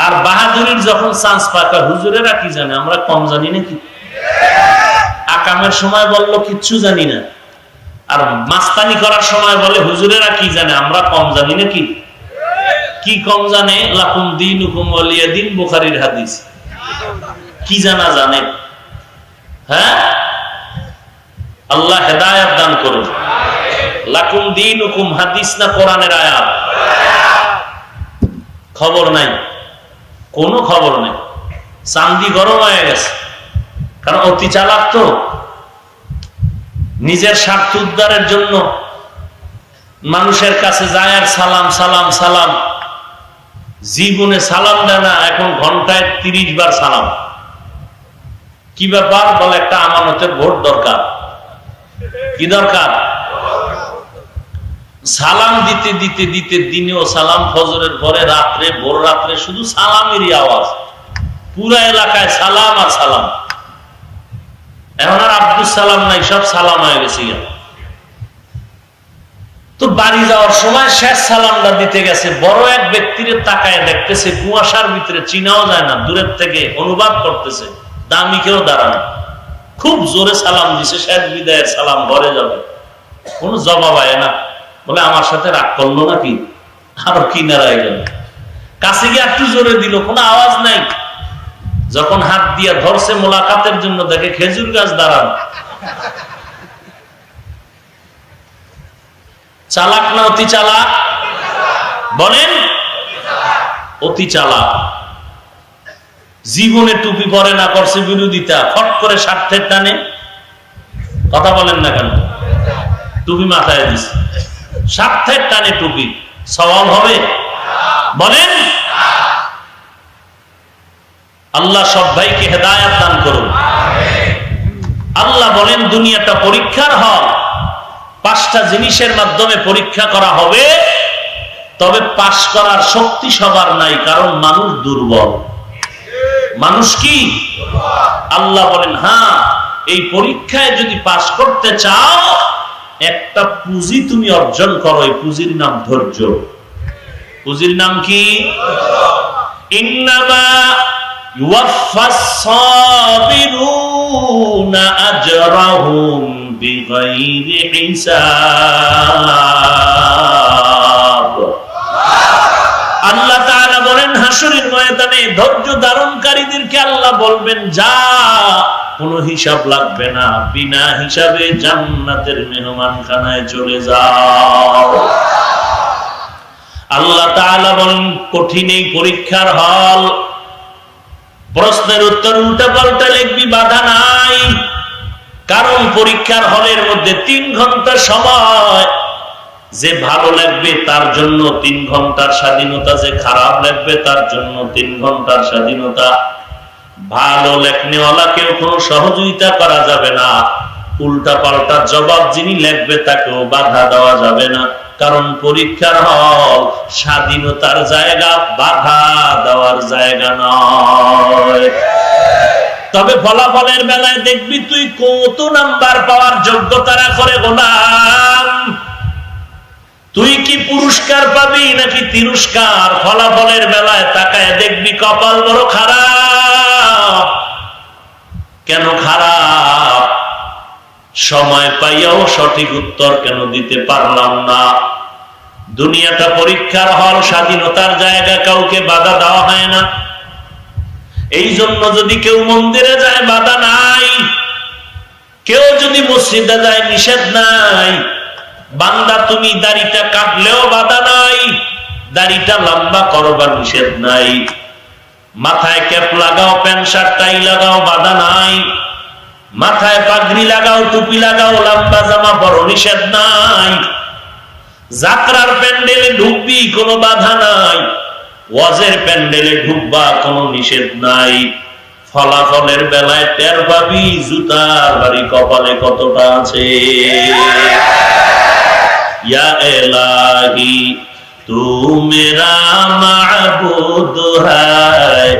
আর বাহাদুরির যখন চান্স পাকা, হুজুরেরা কি জানে, আমরা কম জানি নাকি? আকামের সময় বললো কিচ্ছু জানি না, আর মাস্তানি করার সময় বলে হুজুরেরা কি জানে, আমরা কম জানি নাকি? কি কম জানে? লাকুম দীনুকুম ওয়ালিয়া দীন, বুখারীর হাদিস। কি জানা জানে? হ্যাঁ, আল্লাহ হেদায়েত দান করুন। লাকুম দীনুকুম হাদিস না কোরআনের আয়াত? খবর নাই, কোনো খবর নেই। চান্দি গরম হয়ে গেছে, কারণ অতি চালাক তো। নিজের স্বার্থ উদ্ধারের জন্য মানুষের কাছে যায় আর সালাম সালাম সালাম। জীবনে সালাম দেয় না, এখন ঘন্টায় 30 বার সালাম। কি ব্যাপার? বলে একটা আমানতের ভোট দরকার। কি দরকার? সালাম দিতে দিতে দিতে দিনেও সালাম, ফজরের পরে রাত্রে, ভোর রাত্রে শুধু সালামেরই আওয়াজ, পুরা এলাকায় সালাম আর সালাম। এখন আর আব্দুল সালাম নাই, সব সালাম হয়ে গেছে। তো বাড়ি যাওয়ার সময় শেষ সালামটা দিতে গেছে, বড় এক ব্যক্তির তাকায় দেখতেছে কুয়াশার ভিতরে, চিনাও যায় না, দূরের থেকে অনুবাদ করতেছে, দামি কেউ দাঁড়ানো, খুব জোরে সালাম দিছে, শেষ বিদায়ের সালাম, ঘরে যাবে, কোনো জবাব হয় না। বলে আমার সাথে রাগ করলো নাকি, আরো কিনারায় গেল, কাছে গিয়ে একটু জোরে দিল, কোনো আওয়াজ নাই। যখন হাত দিয়ে ধরছে মোলাকাতের জন্য, দেখে খেজুর গাছ দাঁড়ানো। চালাক না অতি চালাক? বলেন, অতি চালাক। জীবনে টুপি পরে না, করছে বিরোধিতা, ফট করে স্বার্থের টানে, কথা বলেন না কেন, টুপি মাথায় দিছে, স্বার্থের টানে টুপি, সওয়াব হবে? বলেন। আল্লাহ সব ভাইকে হেদায়েত দান করুন। আল্লাহ বলেন দুনিয়াটা পরীক্ষার হল, 5টা জিনিসের মাধ্যমে পরীক্ষা করা হবে, তবে পাশ করার শক্তি সবার নাই, কারণ মানুষ দুর্বল। মানুষ কি? আল্লাহ বলেন হ্যাঁ, এই পরীক্ষায় যদি পাশ করতে চাও, একটা পুঁজি তুমি অর্জন করো, এই পুঁজির নাম ধৈর্য। পুঁজির নাম কি? ইন্নামা ইউওয়াফাস সাবিরুনা আজরাহুম বিগাইরি হিসাব। আল্লাহ তাআলা বলেন হাসরের ময়দানে ধৈর্য ধারণকারীদেরকে আল্লাহ বলবেন, যা কোনো হিসাব লাগবে না, বিনা হিসাবে জান্নাতের মেহমানখানায় চলে যাও। আল্লাহ তাআলা বলেন কঠিন এই পরীক্ষার হল, প্রশ্নের উত্তর উল্টা পাল্টা লিখবি, বাধা নাই, কারণ পরীক্ষার হলের মধ্যে 3 ঘন্টা সময়। যে ভালো লাগবে তার জন্য 3 ঘন্টার স্বাধীনতা, যে খারাপ লাগবে তার জন্য 3 ঘন্টার স্বাধীনতা। ভালো লেখনেওয়ালাকেও কোনো সহযোগিতা করা যাবে না, উল্টা পাল্টা জবাব যিনি লিখবে তাকেও বাধা দেওয়া যাবে না, কারণ পরীক্ষার হল স্বাধীনতার জায়গা, বাধা দেওয়ার জায়গা নয়। তবে ফলাফলের বেলায় দেখবি তুই কত নাম্বার পাওয়ার যোগ্যতা করে গোলাম, তুই কি পুরস্কার পাবি নাকি তিরস্কার, ফলাফলের বেলায় তাকায় দেখবি কপাল বড় খারাপ। কেন খারাপ? সময় পাইয়াও সঠিক উত্তর কেন দিতে পারলাম না। দুনিয়াটা পরীক্ষার হল, স্বাধীনতার জায়গা, কাউকে বাধা দেওয়া হয় না। এই জন্য যদি কেউ মন্দিরে যায় বাধা নাই, কেউ যদি মসজিদে যায় নিষেধ নাই। বান্দা তুমি দাড়িটা কাটলেও বাধা নাই, দাড়িটা লম্বা করবার নিষেধ নাই। মাথায় ক্যাপ লাগাও, প্যান্ট শার্ট টাই লাগাও, বাধা নাই। মাথায় পাগড়ি লাগাও, টুপি লাগাও, লম্বা জামা পরো, নিষেধ নাই। যাত্রার প্যান্ডেলে ঢুকবি, কোনো বাধা নাই। ওয়াজের প্যান্ডেলে ঢুকবা, কোনো নিষেধ নাই। ফলাফলের বেলায় টের পাবি জুতার বাড়ি কপালে কতটা আছে। ইয়া ইলাহি তু মেরা মাবুদ হ্যায়,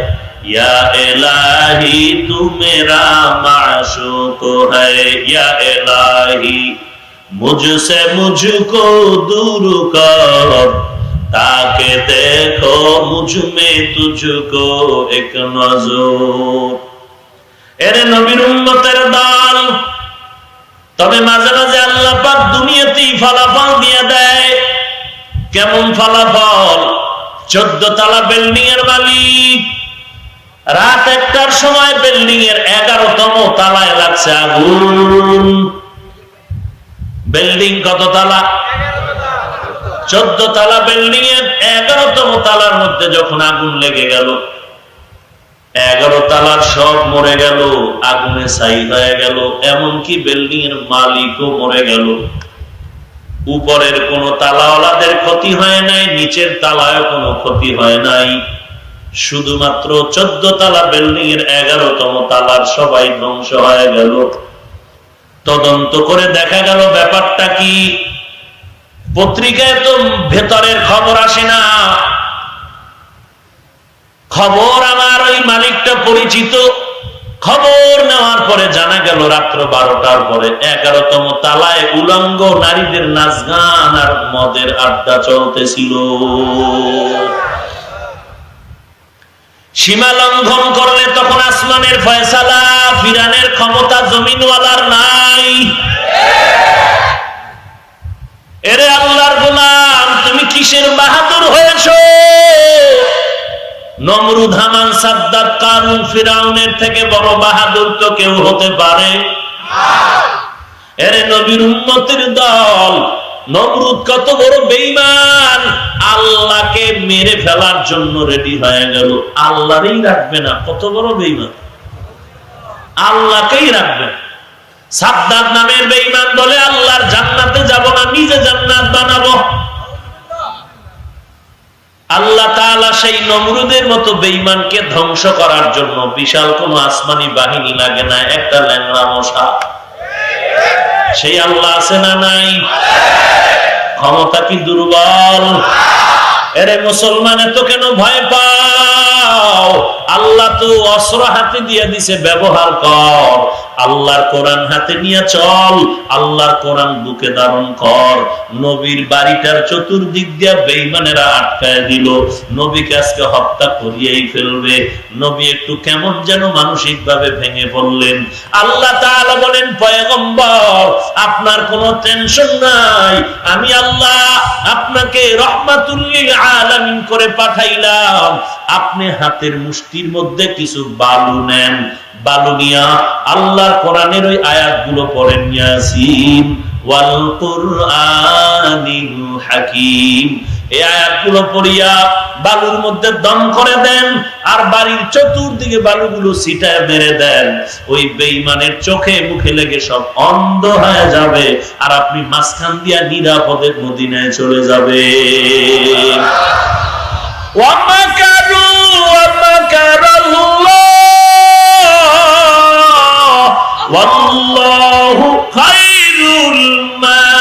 या इलाही तू मेरा माशूक है, या इलाही मुझसे मुझको दूर कर, ताकि देखो मुझ में तुझको एक नजर। এরে নবীর উম্মতের দল, তবে মাঝে মাঝে আল্লাহ পাক দুনিয়াতেই ফলাফল দিয়ে দেয়। কেমন ফলাফল? 14 তলা বিল্ডিং এর মালিক, রাত 1টার সময় বিল্ডিং এর 11তম তলায় লাগছে আগুন। বিল্ডিং কত তলা? 14 তলা বিল্ডিং এর 11তম তলার মধ্যে যখন আগুন লেগে গেল, 11 তলার সব মরে গেল, আগুনে ছাই হয়ে গেল। এমনকি বিল্ডিং এর মালিকও মরে গেল। উপরের কোন তালাওয়ালাদের ক্ষতি হয় নাই, নিচের তালায় কোনো ক্ষতি হয় নাই। শুধুমাত্র 14 তলা বিল্ডিং এর 11তম তালার সবাই ধ্বংস হয়ে গেল। তদন্ত করে দেখা গেল ব্যাপারটা কি? পত্রিকায় তো ভেতরের খবর আসে না, খবর আমার ওই মালিকটা পরিচিত। খবর নেওয়ার পরে জানা গেল রাত্র 12টার পরে 11তম তালায় উলঙ্গ নারীদের নাচ গান আর মদের আড্ডা চলতেছিল। সীমা লঙ্ঘন করলে তখন আসমানের ফয়সালা, ফিরানের ক্ষমতা জমিনওয়ালার নাই। এরে আল্লাহর গোলাম, তুমি কিসের বাহাদুর হয়েছো? নমরুদ, হামান, সাদ্দাত, কারুন, ফিরাউনের থেকে বড় বাহাদুর তো কেউ হতে পারে না। এরে নবীর উম্মতের দল, নমরুদ কত বড় বেঈমান, আল্লাহকে মেরে ফেলার জন্য রেডি হয়ে গেল। আল্লাহরই রাখবে না, কত বড় বেঈমান, আল্লাহকেই রাখবে। সাদ্দাত নামের বেঈমান বলে আল্লাহর জান্নাতে যাব না, নিজে জান্নাত বানাবো। আল্লাহ তাআলা সেই নমরুদের মতো বেঈমানকে ধ্বংস করার জন্য বিশাল কোন আসমানি বাহিনী লাগে না, একটা ল্যাংড়া মশা। সেই আল্লাহ আছে না নাই? ক্ষমতা কি দুর্বল? এরে মুসলমান, এত কেন ভয় পাও? আল্লাহ তো অস্ত্র হাতে দিয়ে দিছে, ব্যবহার কর। আল্লাহর কোরআন হাতে নিয়ে চল, আল্লাহর কোরআন বুকে ধারণ কর। নবীর বাড়িটার চতুর্দিক দিয়ে বেঈমানেরা আটকায় দিল, নবীকে আজকে হত্যা করিয়েই ফেলবে। নবী একটু কেমন যেন মানসিক ভাবে ভেঙে পড়লেন। আল্লাহ তাআলা বলেন, পয়গম্বর আপনার কোনো টেনশন নাই, আমি আল্লাহ আপনাকে রহমাতুল লিল আলামিন করে পাঠাইলাম। আপনি হাতের মুষ্টির মধ্যে কিছু বালু নেন, বালু নিয়া আল্লাহর কোরআনের ওই আয়াতগুলো পড়েন, ইয়াসিন ওয়াল কুরআনিল হাকীম। এই আয়াতগুলো পড়িয়া বালুর মধ্যে দম করে দেন, আর বাড়ির চতুর্দিকে বালুগুলো ছিটায় মেরে দেন। ওই বেঈমানের চোখে মুখে লেগে সব অন্ধ হয়ে যাবে, আর আপনি মাঝখান দিয়া নিরাপদে মদিনায় চলে যাবে। ওয়ামাকারু ওয়ামাকারাল্লাহ ওয়াল্লাহু খায়রুল মাকিরিন।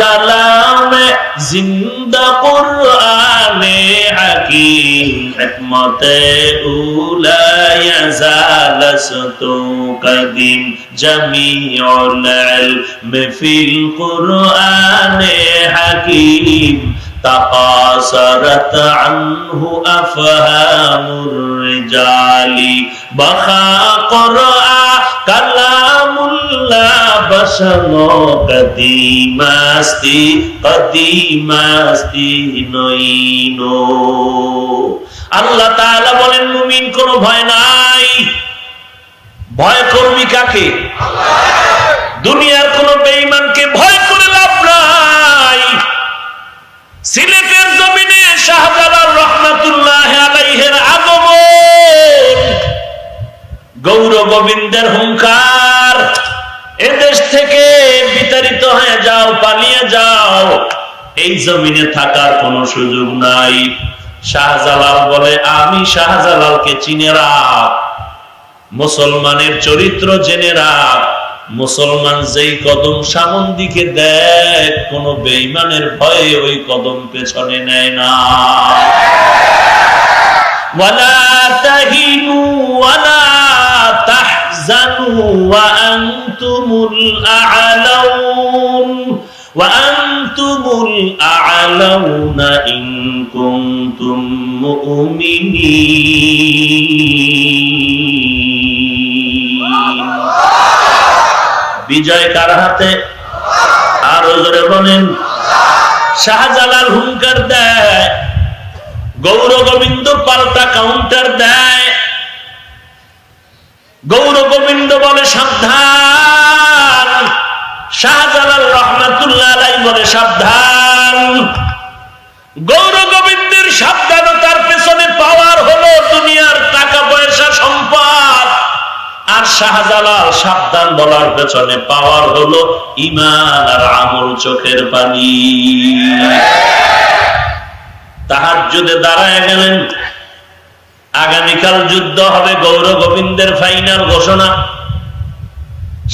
কালামে জিন্দা কুরআনে হাকীম, হিকমতে উলা ইয়াজালাসতু কাদিম, জামিউল ইলম ফিল কুরআনে হাকীম, তাকাসারাত আনহু আফহামুর রিজালি, বাখা কুরআ কালামুল্লাহ বাশানো কদিমাস্তি কদিমাস্তি নইনো। আল্লাহ তাআলা বলেন, মুমিন কোনো ভয় নাই। ভয় করবি কাকে? দুনিয়ার কোন বেঈমানকে ভয় করে লাভ নাই। সিলেটের জমিনে শাহজালাল রহমাতুল্লাহ আলাইহির আগমন, গৌর গোবিন্দের হুঙ্কার, এদেশ থেকে বিতাড়িত হয়ে যাও, পালিয়ে যাও, এই জমিনে থাকার কোনো সুযোগ নাই। শাহজালাল বলে, আমি শাহজালালকে চিনে রাখ, মুসলমানের চরিত্র জেনে রাখ। মুসলমান যেই কদম সামন দিকে দেয়, কোন বেঈমানের ভয়ে ওই কদম পেছনে নেয় না। ওয়ালা তাহিনু ওয়ালা তাহজানু ওয়া আনতুমুল আ'লাউন ওয়া আনতুমুল আ'লাউনা ইন কুনতুম মুমিনিন। বিজয় কার হাতে? আরো জোরে বলেন। শাহজালাল হুঙ্কার দেয়, গৌর গোবিন্দ পাল্টা কাউন্টার দেয়। গৌর গোবিন্দ বলে সাবধান, শাহজালাল রহমাতুল্লাহ আলাইহি বলে সাবধান। গৌর গোবিন্দের সাবধানতার পেছনে পাওয়ার হলো দুনিয়ার টাকা পয়সা সম্পদ, আর শাহজালাল সাবধান বলার পেছনে পাওয়ার হলো ঈমান আর আমল, চোখের পানি। তাহাজ্জুদে দাঁড়ায় গেলেন, আগামীকাল যুদ্ধ হবে, গৌর গোবিন্দের ফাইনাল ঘোষণা।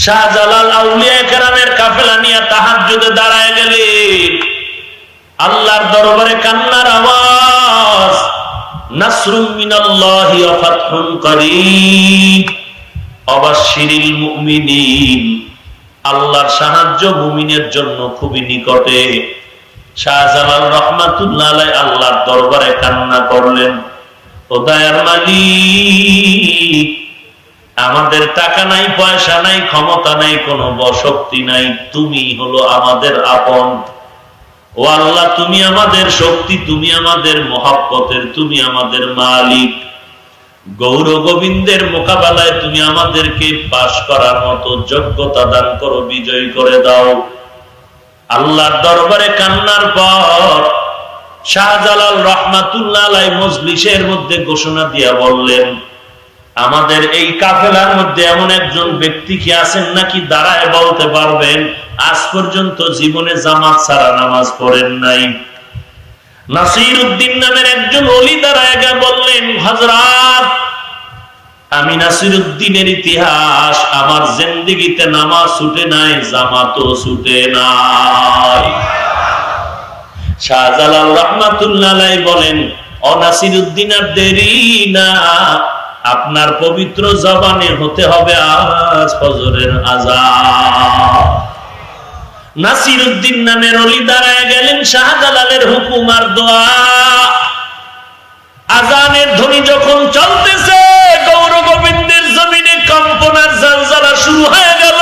শাহজালাল আউলিয়া কেরামের কাফেলা নিয়ে তাহাজ্জুদে দাঁড়ায় গেলে আল্লাহর দরবারে কান্নার আওয়াজ, নাসরুম মিনাল্লাহি ওয়া ফাতহুন করিব ওয়াবাশশিরিল মুমিনিন। আল্লাহর সাহায্য মুমিনের জন্য খুবই নিকটে। শাহজালাল রাহমাতুল্লাহ আলাইহি আল্লাহর দরবারে কান্না করলেন, ও দয়ার মালিক, আমাদের টাকা নাই, পয়সা নাই, ক্ষমতা নাই, কোনো শক্তি নাই, তুমি হলো আমাদের আপন। ও আল্লাহ, তুমি আমাদের শক্তি, তুমি আমাদের মহব্বতের, তুমি আমাদের মালিক। গৌর গোবিন্দের মোকাবেলায় তুমি আমাদেরকে পাশ করার মতো যোগ্যতা দান করো, বিজয়ী করে দাও। আল্লাহর দরবারে কান্নার পর শাহজালাল রাহমাতুল্লাহ আলাইহি মজলিসের মধ্যে ঘোষণা দিয়া বললেন, আমাদের এই কাফেলার মধ্যে এমন একজন ব্যক্তি কি আছেন নাকি দাঁড়ায় বলতে পারবেন আজ পর্যন্ত জীবনে জামাত ছাড়া নামাজ পড়েন নাই? নাসিরউদ্দিন নামের একজন ওলি দাঁড়ায় গিয়ে বললেন, হযরত, আমি নাসিরউদ্দিনের ইতিহাস, আমার জিন্দেগিতে নামাজ ছুটে নাই, জামাতও ছুটে নাই। শাহজালাল রাহমাতুল্লাহ আলাইহি বলেন, ও নাসিরউদ্দিন, আর দেরি না, আপনার পবিত্র জবানে হতে হবে আজ ফজরের আযান। নাসিরউদ্দিন নামের ওলি দাঁড়ায় গেলেন, শাহজালালের হুকুম আর দোয়া। আযানের ধ্বনি যখন চলতেছে, গৌর গোবিন্দের জমিনে কম্পন আর জলজলা শুরু হয়ে গেল।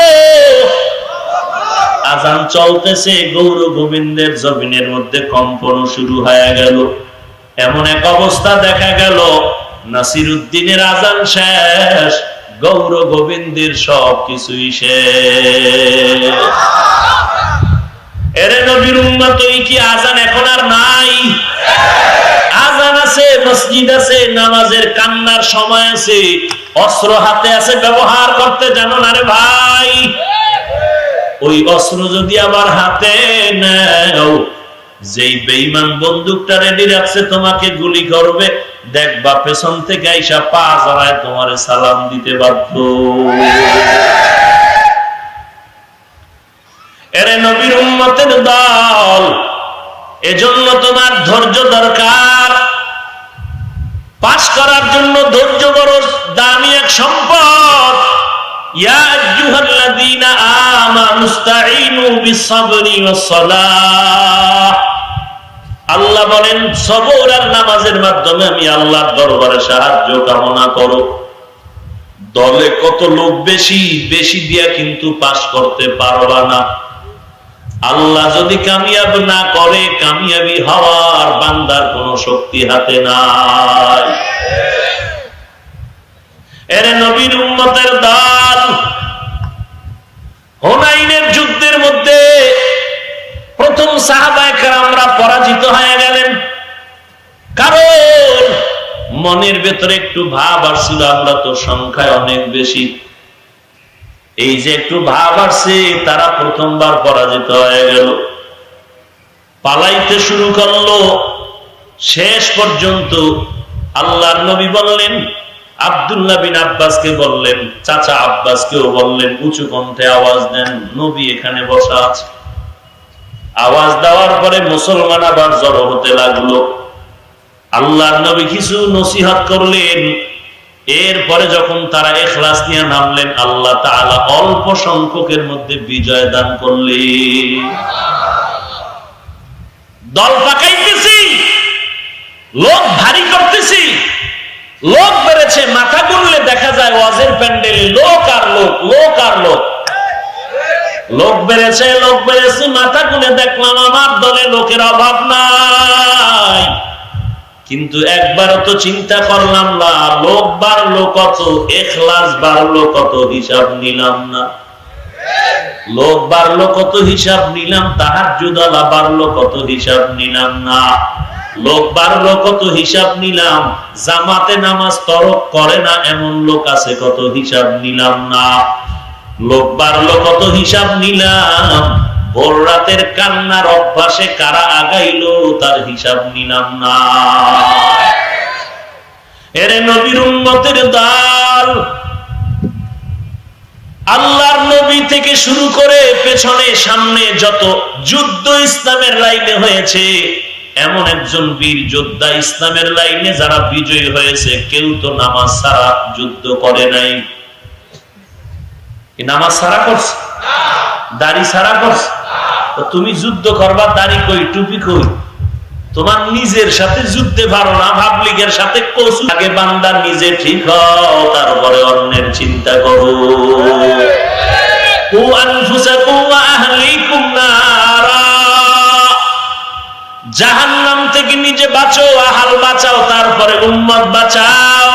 আযান চলতেছে, গৌর গোবিন্দের জমিনের মধ্যে কম্পন শুরু হয়ে গেল। এমন এক অবস্থা দেখা গেল, নাসিরউদ্দিনের আযান শেষ, গৌর গোবিন্দের সবকিছুই শেষ। এরে নবীর উম্মত, এই কি আযান এখন আর নাই? আযান আছে, মসজিদ আছে, নামাজের কান্নার সময় আছে, অস্ত্র হাতে আছে, ব্যবহার করতে জানো না রে ভাই। ওই অস্ত্র যদি আবার হাতে নাও, যেই বেঈমান বন্দুকটা রেডি রাখছে তোমাকে গুলি করবে, দেখবা পেছন থেকে আইসা পা জড়ায় তোমারে সালাম দিতে বাধ্য। এরে নবীর উম্মতের দল, এজন্য তোমার ধৈর্য দরকার। পাশ করার জন্য ধৈর্য বড় দামি এক সম্পদ। ইয়া আইয়ুহাল্লাযীনা আমানুস্তাঈনু বিস-সাবরি ওয়াস-সালাহ। আল্লাহ বলেন, সবর আর নামাজের মাধ্যমে আমি আল্লাহর দরবারে সাহায্য কামনা করো। দলে কত লোক বেশি, বেশি দিয়া কিন্তু পাশ করতে পারবা না। আল্লাহ যদি কামিয়াব না করে, কামিয়াবি হওয়ার বান্দার কোন শক্তি হাতে নাই। এর নবীর উম্মতের দল, হুনাইনের যুদ্ধের মধ্যে প্রথম সাহাবায়ে কেরামরা পরাজিত হয়ে গেলেন। কারণ মনের ভেতরে একটু ভাব আসছিল, আমরা তো সংখ্যায় অনেক বেশি। এই যে একটু ভাব আসছে, তারা প্রথমবার পরাজিত হয়ে গেল, পালাইতে শুরু করলো। শেষ পর্যন্ত আল্লাহর নবী বললেন, আব্দুল্লাহ বিন আব্বাসকে বললেন, চাচা আব্বাসকেও বললেন, উঁচু কণ্ঠে আওয়াজ দেন, নবী এখানে বসা আছে। আওয়াজ দেওয়ার পরে মুসলমান আবার জড়ো হতে লাগলো। আল্লাহর নবী কিছু নসিহত করলেন। এরপরে যখন তারা ইখলাস নিয়ে নামলেন, আল্লাহ তাআলা অল্প সংখ্যকের মধ্যে বিজয় দান করলেন। দল পাকাইতেছি, লোক ভারী করতেছি, লোক বেড়েছে, মাথা গুনলে দেখা যায় ওয়াজের প্যান্ডেলে লোক আর লোক, লোক আর লোক। লোক বেড়েছে, লোক বেড়েছে, মাথা গুনে দেখলাম আমার দলে লোকের অভাব নাই। কিন্তু একবারও তো চিন্তা করলাম না, লোক বাড়লো কত, ইখলাস বাড়লো কত, হিসাব নিলাম না। লোক বাড়লো কত, হিসাব নিলাম, তাহাজ্জুদ আলা বাড়লো কত, হিসাব নিলাম না। লোক বাড়লো কত, হিসাব নিলাম, জামাতে নামাজ তরক করে না এমন লোক আছে কত, হিসাব নিলাম না। লোক বাড়লো কত, হিসাব নিলাম, ভোর রাতের কান্নার অভ্যাসে কারা আগাইলো তার হিসাব নিলাম না। এরে নবীর উম্মতের দল, আল্লাহর নবী থেকে শুরু করে পেছনে সামনে যত যুদ্ধ ইসলামের লাইনে হয়েছে, এমন একজন বীর যোদ্ধা ইসলামের লাইনে যারা বিজয়ী হয়েছে, কেউ তো নামাজ ছাড়া যুদ্ধ করে নাই। নামাজ ছাড়া করছে? দাড়ি ছাড়া করছে? তুমি যুদ্ধ করবা, দাড়ি কই, টুপি কই? তোমার নিজের সাথে যুদ্ধে পারো না, পাবলিকের সাথে কসু। আগে বান্দা নিজে ঠিক হও, তারপরে অন্যের চিন্তা করো। জাহান্নাম থেকে নিজে বাঁচো, আহাল বাঁচাও, তারপরে উম্মত বাঁচাও।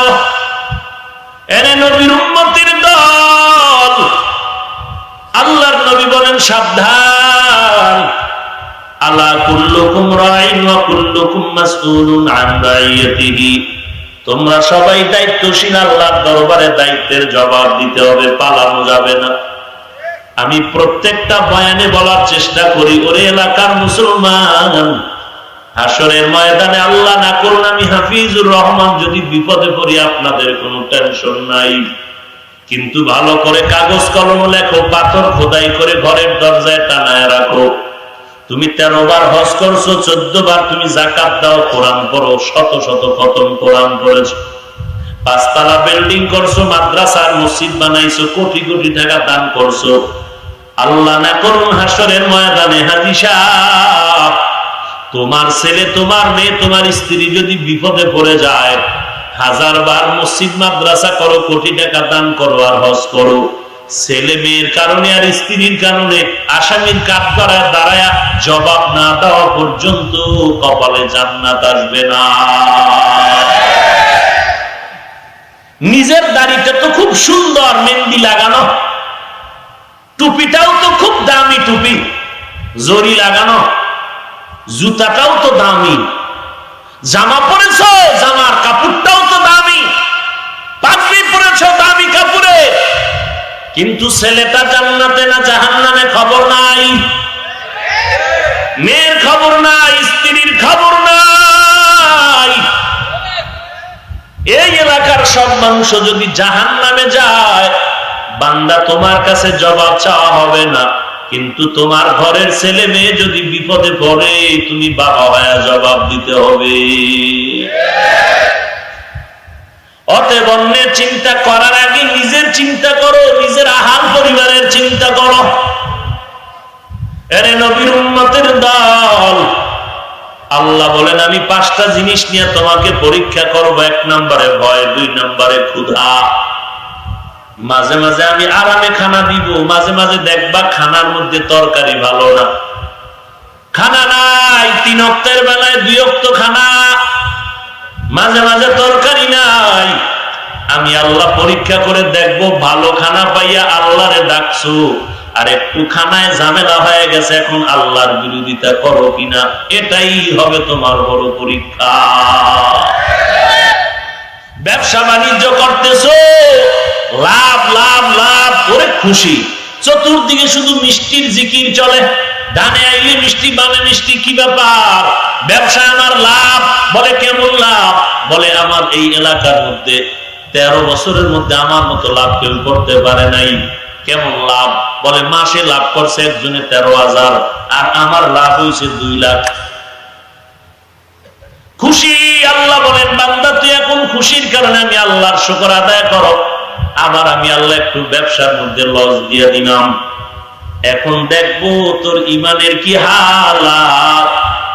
এরে নবীর উম্মতের দল, আল্লাহর নবী বলেন সাবধান, আলা কুল্লুকুম রাইন ওয়া কুল্লুকুম মাসউলুন আন রাইয়াতিহি। তোমরা সবাই দায়িত্বশীল, আল্লাহর দরবারে দায়িত্বের জবাব দিতে হবে, পালানো যাবে না। আমি প্রত্যেকটা বয়ানে বলার চেষ্টা করি, ওরে এলাকার মুসলমান, হাসরের ময়দানে আল্লাহ না করুন আমি হাফিজুর রহমান যদি বিপদে পড়ি, আপনাদের কোনো টেনশন নাই। কিন্তু ভালো করে কাগজ কলম লেখো, পাথর খোদাই করে ঘরের দরজায় টানায় রাখো। তুমি 13 বার হজ করছো, 14 বার তুমি যাকাত দাও, কোরআন পড়ো, শত শত খতম কোরআন পড়েছো, 5 তলা বিল্ডিং করছো, মাদ্রাসার মসজিদ বানাইছো, কোটি কোটি টাকা দান করছো। আল্লাহ না করুন হাসরের ময়দানে হাজী সাহেব, তোমার ছেলে, তোমার মেয়ে, তোমার স্ত্রী যদি বিপদে পড়ে যায়, 1000 বার মসজিদ মাদ্রাসা করো, কোটি টাকা দান করো আর হজ করো, ছেলে মেয়ের কারণে আর স্ত্রীর কারণে আসামির কাঠ করায় দাঁড়ায় জবাব না দেওয়া পর্যন্ত কপালে জান্নাত আসবে না। নিজের দাড়িটা তো খুব সুন্দর, মেহেন্দি লাগানো, টুপিটাও তো খুব দামি টুপি, জরি লাগানো, জুতাটাও তো দামি, জামা পরেছো, জামার কাপড়টাও তো দামি, পাগড়ি পরেছো দামি কাপড়ে, কিন্তু ছেলেটা জান্নাতে না জাহান্নামে খবর নাই, মেয়ের খবর নাই, স্ত্রীর খবর নাই। এই এলাকার সব মানুষ যদি জাহান্নামে যায়, বান্দা তোমার কাছে জবাব চাওয়া হবে না, কিন্তু তোমার ঘরের ছেলে মেয়ে যদি বিপদে পড়ে, তুমি বাবা হয়ে জবাব দিতে হবে। অতএব অন্যের চিন্তা করার আগে নিজের চিন্তা করো, নিজের আহাল পরিবারের চিন্তা করো। এরে নবীর উম্মতের দল, আল্লাহ বলেন আমি 5টা জিনিস নিয়ে তোমাকে পরীক্ষা করব। 1 নম্বরে ভয়, 2 নম্বরে ক্ষুধা। মাঝে মাঝে আমি আরামে খানা দিব, মাঝে মাঝে দেখবা খানার মধ্যে তরকারি ভালো না, খানা নাই, 3 ওয়াক্তের বেলায় 2 ওয়াক্ত খানা, মাঝে মাঝে তরকারি নাই। আমি আল্লাহ পরীক্ষা করে দেখবো, ভালো খানা পাইয়া আল্লাহরে ডাকছো, আর একটু খানায় ঝামেলা হয়ে গেছে, এখন আল্লাহর বিরোধিতা করো কিনা, এটাই হবে তোমার বড় পরীক্ষা। ব্যবসা বাণিজ্য করতেছো, লাভ লাভ লাভ করে খুশি, চতুর্দিকে শুধু মিষ্টির জিকির চলে, ডানে আইলে মিষ্টি, বামে মিষ্টি, কি ব্যাপার? ব্যবসা আমার লাভ, বলে কেমন লাভ? বলে আমার এই এলাকার মধ্যে 13 বছরের মধ্যে আমার মতো লাভ কেউ করতে পারে নাই। কেমন লাভ? বলে মাসে লাভ করছে একজনে 13,000, আর আমার লাভ হয়েছে 2 লাখ। খুশি। আল্লাহ বলেন বান্দা তুই এখন খুশির কারণে আমি আল্লাহর শুকর আদায় করো। আবার আমি আল্লাহ একটু ব্যবসার মধ্যে লস দিয়ে দিলাম, এখন দেখবো তোর ইমানের কি হালাত,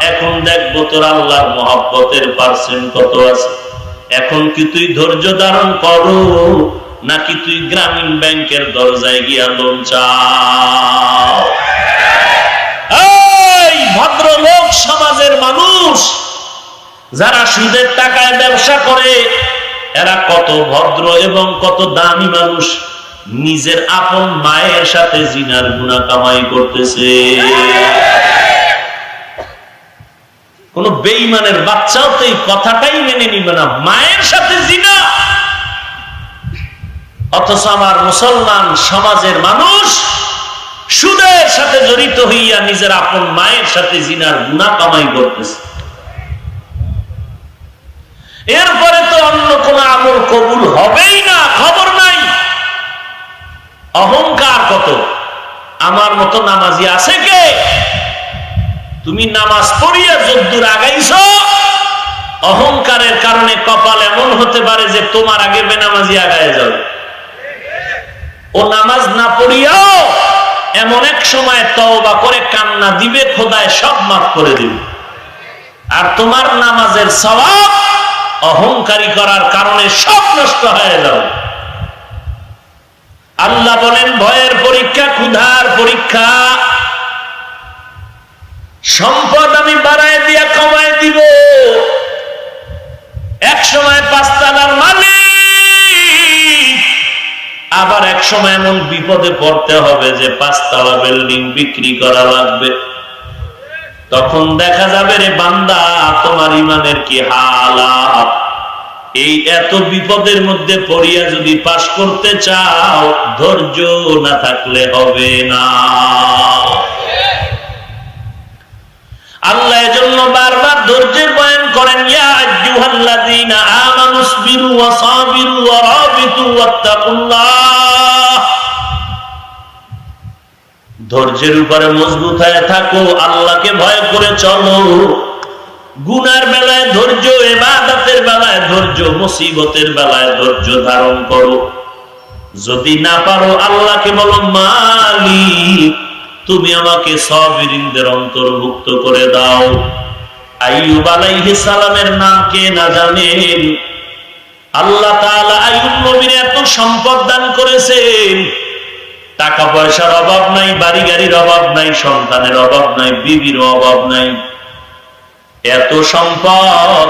এখন দেখবো তোর আল্লাহর মহব্বতের পার্সেন্ট কত আছে। এখন কি তুই ধৈর্য ধারণ করো, নাকি তুই গ্রামীণ ব্যাংকের দরজায় গিয়া লোন চাও? এই ভদ্রলোক সমাজের মানুষ যারা সুদের টাকায় ব্যবসা করে, এরা কত ভদ্র এবং কত দামি মানুষ। নিজের আপন মায়ের সাথে জিনার গুনাহ কামাই করতেছে। কোন বেঈমানের বাচ্চাও তো এই কথাটাই মেনে নিবে না, মায়ের সাথে জিনা। অথচ আমার মুসলমান সমাজের মানুষ সুদের সাথে জড়িত হইয়া নিজের আপন মায়ের সাথে জিনার গুনাহ কামাই করতেছে। এরপরে তো অন্য কোন আমল কবুল হবেই না, খবর নাই। অহংকার কত! আমার মতো নামাজি আছে কে? তুমি নামাজ পড়িয়া যদ্দূর আগাইছ, অহংকারের কারণে কপাল এমন হতে পারে যে তোমার আগে বেনামাজি আগায় যাবে। ও নামাজ না পড়িয়াও এমন এক সময় তওবা করে কান্না দিবে, খোদায় সব মাফ করে দিবে। আর তোমার নামাজের সওয়াব অহংকারী করার কারণে সব নষ্ট হয়ে যাবে। আল্লাহ বলেন, ভয়ের পরীক্ষা, ক্ষুধার পরীক্ষা। সম্পদ আমি বাড়ায় দিয়া কমায় দিব। এক সময় 5 তলার মালিক, আবার এক সময় এমন বিপদে পড়তে হবে যে 5 তলা বিল্ডিং বিক্রি করা লাগবে। তখন দেখা যাবে, রে বান্দা, তোমার ইমানের কি হালাত। এই এত বিপদের মধ্যে পড়িয়া যদি পাশ করতে চাও, ধৈর্য না থাকলে হবে না। আল্লাহ এজন্য বারবার ধৈর্যের বয়ান করেন, ইয়া আইয়ুহাল্লাযীনা আমানুসবিরু ওয়া সাবিরু ওয়া রাবিতু ওয়াত্তাকুল্লাহ। ধৈর্যের উপরে মজবুত হয়ে থাকো, আল্লাহকে ভয় করে চলো। গুনার বেলায় ধৈর্য, ইবাদতের বেলায় ধৈর্য, মুসিবতের বেলায় ধৈর্য ধারণ করো। যদি না পারো, আল্লাহকে বলো, মালিক, তুমি আমাকে সাবিরিনদের অন্তর্ভুক্ত করে দাও। আইয়ুব আলাইহিস সালামের নাম কে না জানেন? আল্লাহ তাআলা আইয়ুব নবীর এত সম্পদ দান করেছেন, টাকা পয়সার অভাব নাই, বাড়ি গাড়ির অভাব নাই, সন্তানের অভাব নাই, বিবির অভাব নাই। এত সম্পদ,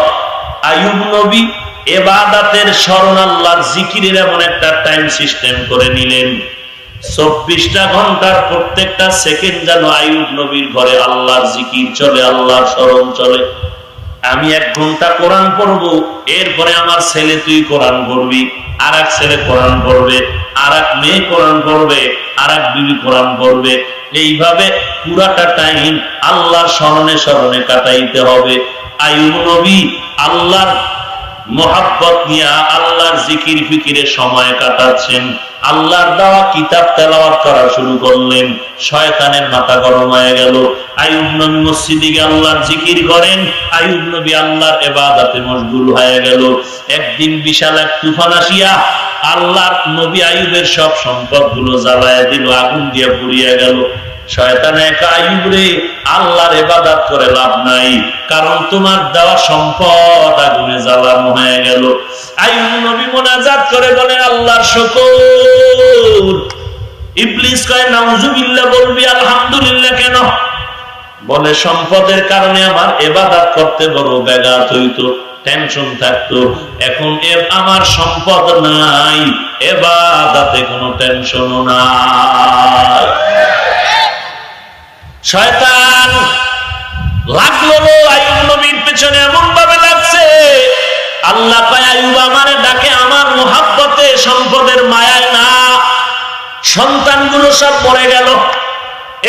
আইয়ুব নবী ইবাদতের স্মরণ, আল্লাহর জিকিরের এমন একটা টাইম সিস্টেম করে নিলেন। 24টা ঘন্টার প্রত্যেকটা সেকেন্ড যেন আইয়ুব নবীর ঘরে আল্লাহর জিকির চলে, আল্লাহর স্মরণ চলে। আমি 1 ঘন্টা কোরআন পড়বো, এরপরে আমার ছেলে তুই কোরআন পড়বি, আর এক ছেলে কোরআন পড়বে, আর এক মেয়ে কোরআন পড়বে, আর এক বিবি কোরআন পড়বে। এইভাবে পুরাটা টাইম আল্লাহর স্মরণে স্মরণে কাটাইতে হবে। আইয়ুব নবী আল্লাহর মোহাব্বত নিয়ে আল্লাহর জিকির ফিকিরে সময় কাটাচ্ছেন। আল্লাহর দেওয়া কিতাব তেলাওয়াত করা শুরু করলেন। শয়তানের মাথা গরম হয়ে গেল। আইয়ুব নবী মসজিদে গিয়ে আল্লাহর জিকির করেন, আইয়ুব নবী আল্লাহর ইবাদতে মশগুল হয়ে গেল। একদিন বিশাল এক তুফান আসিয়া আল্লাহর নবী আইয়ুবের সব সম্পদগুলো জ্বালায় দিল, আগুন দিয়ে পুড়িয়ে গেল। শয়তান একা, আইয়ুব রে, আল্লাহর ইবাদত করে লাভ নাই, কারণ তোমার দেওয়া সম্পদ আগুনে জ্বালানো হয়ে গেল। আইয়ুব নবী মুনাজাত করে বলেন, আল্লাহর শুকর। ইবলিস কয়, নাউজুবিল্লাহ, বলবি আলহামদুলিল্লাহ কেন? বলে, সম্পদের কারণে আমার ইবাদত করতে বড় ব্যাঘাত হইতো, টেনশন থাকতো। এখন আমার সম্পদ নাই, ইবাদতে কোনো টেনশনও নাই। শয়তান লাগলো আইয়ুব নবীর পেছনে, এমন ভাবে লাগছে। আল্লাহ কয়, আইয়ুব আমারে ডাকে আমার মোহাব্বতে, সম্পদের মায়ায় না। সন্তানগুলো সব মরে গেল।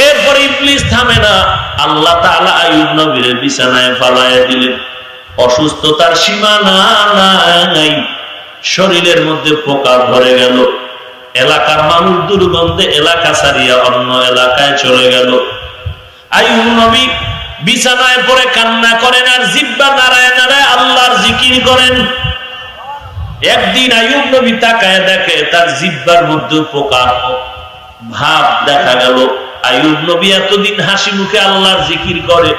এরপরে ইবলিস থামে না। আল্লাহ তাআলা আইয়ুব নবীর বিছানায় ফালায়া দিলেন। অসুস্থতার সীমানা নাই, শরীরের মধ্যে পোকা ধরে গেল। এলাকার মানুষ দুর্গন্ধে এলাকা ছাড়িয়া অন্য এলাকায় চলে গেল। আইয়ুব নবী বিছানায় পড়ে কান্না করেন আর জিহ্বা নাড়ায় নাড়ায় আল্লাহর জিকির করেন। একদিন আইয়ুব নবী তাকায় দেখে তার জিহ্বার মধ্যে পোকা ভাব দেখা গেল। আইয়ুব নবী এতদিন হাসি মুখে আল্লাহর জিকির করে,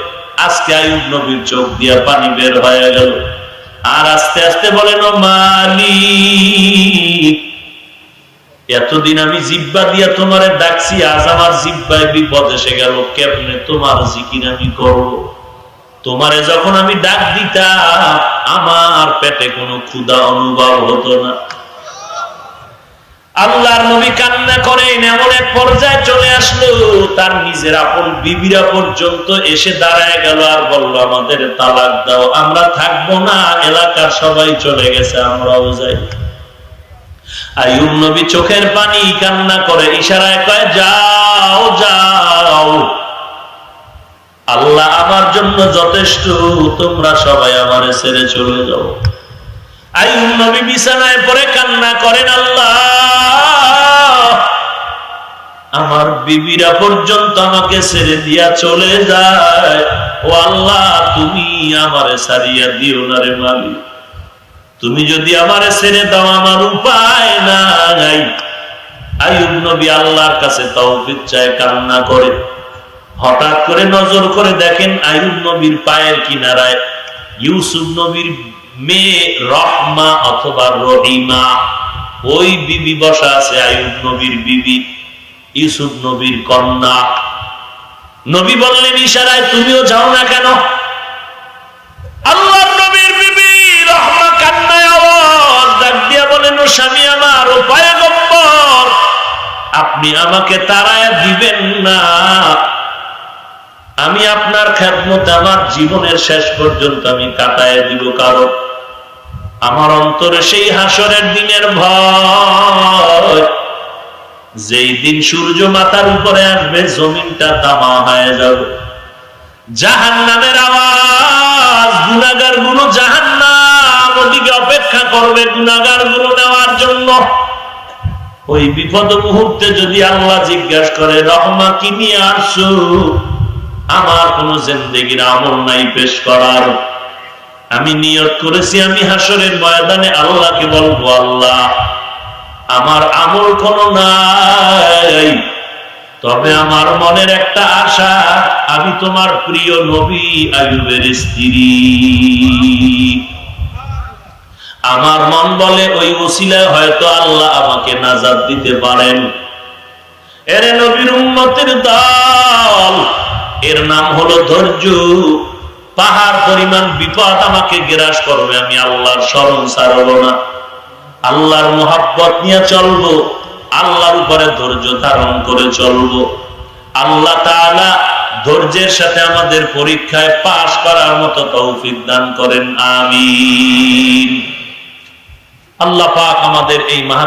আজকে আইয়ুব নবীর চোখ দিয়া পানি বের হয়ে গেল। আর আস্তে আস্তে বলেন, ও মালিক, এতদিন আমি জিহ্বা দিয়া তোমারে ডাকছি, আজ আমার জিহ্বায় বিপদ এসে গেল, কেমনে তোমার জিকির আমি করব? তোমারে যখন আমি ডাক দিতাম, আমার পেটে কোনো ক্ষুধা অনুভব হতো না। আল্লাহর নবী কান্না করেন। এমন এক পর্যায়ে চলে আসলো, তার নিজের আপন বিবিরা পর্যন্ত এসে দাঁড়ায় গেল আর বলল, আমাদের তালাক দাও, আমরা থাকবো না, এলাকার সবাই চলে গেছে, আমরাও যাই। আইয়ুব নবী চোখের পানি কান্না করে ইশারায় কয়, যাও যাও, আল্লাহ আমার জন্য যথেষ্ট, তোমরা সবাই আমারে ছেড়ে চলে যাও। আইয়ুব নবী বিছানায় পড়ে কান্না করেন, আল্লাহ আমার বিবিরা পর্যন্ত আমাকে ছেড়ে দিয়া চলে যায়, ও আল্লাহ তুমি আমারে ছাড়িয়া দিও না রে মালিক, তুমি যদি আমারে ছেড়ে দাও আমার উপায় নাই। আইয়ুব নবী আল্লাহর কাছে তৌফিক চায়, কান্না করে। হঠাৎ করে নজর করে দেখেন আইয়ুব নবীর পায়ের কিনারায় ইউসুফ নবীর মেয়ে রহমা অথবা রহিমা, ওই বিবি বসা আছে, আইয়ুব নবীর বিবি, ইউসুফ নবীর কন্যা। নবী বললেন ইশারায়, তুমিও যাও না কেন? আল্লাহর নবীর বিবি রহমা কান্নায় আওয়াজ ডাক দিয়া বলেন, ও স্বামী আমার, ও পয়গম্বর, আপনি আমাকে তাড়ায়া দিবেন না, আমি আপনার খেদমতে আমার জীবনের শেষ পর্যন্ত আমি কাটায় দিব, কারণ আমার অন্তরে সেই হাসরের দিনের ভয়, যেই দিন সূর্য মাথার উপরে আসবে, জমিনটা তামা হয়ে যাবে, জাহান্নামের আওয়াজ, গুনাহগার গুলো জাহান্নাম ওদিকে অপেক্ষা করবে গুনাহগার গুলো নেওয়ার জন্য। ওই বিপদ মুহূর্তে যদি আল্লাহ জিজ্ঞাসা করে, রহমা কি নিয়ে আসছো? আমার কোন জিন্দেগির আমল নাই পেশ করার, আমি নিয়ত করেছি আমি হাসরের ময়দানে আল্লাহকে বলবো, আল্লাহ আমার আমল কোনো নাই, তবে আমার মনের একটা আশা, আমি তোমার প্রিয় নবী আইয়ুবের স্ত্রী। আমার মন বলে ওই ওসিলায় হয়তো আল্লাহ আমাকে নাজাত দিতে পারেন। এরে নবীর উম্মতের দল, এর নাম হলো ধৈর্য। পাহাড় পরিমাণ বিপদ আমাকে গ্রাস করবে, আমি আল্লাহর স্মরণ ছাড়ব না, আল্লাহর মুহাব্বত নিয়ে চলবো, আল্লাহর উপরে ধৈর্য ধারণ করে চলবো। আল্লাহ তাআলা ধৈর্যের সাথে আমাদের পরীক্ষায় পাশ করার মতো তৌফিক দান করেন, আমিন। আল্লাহ পাক আমাদের এই মাহফিল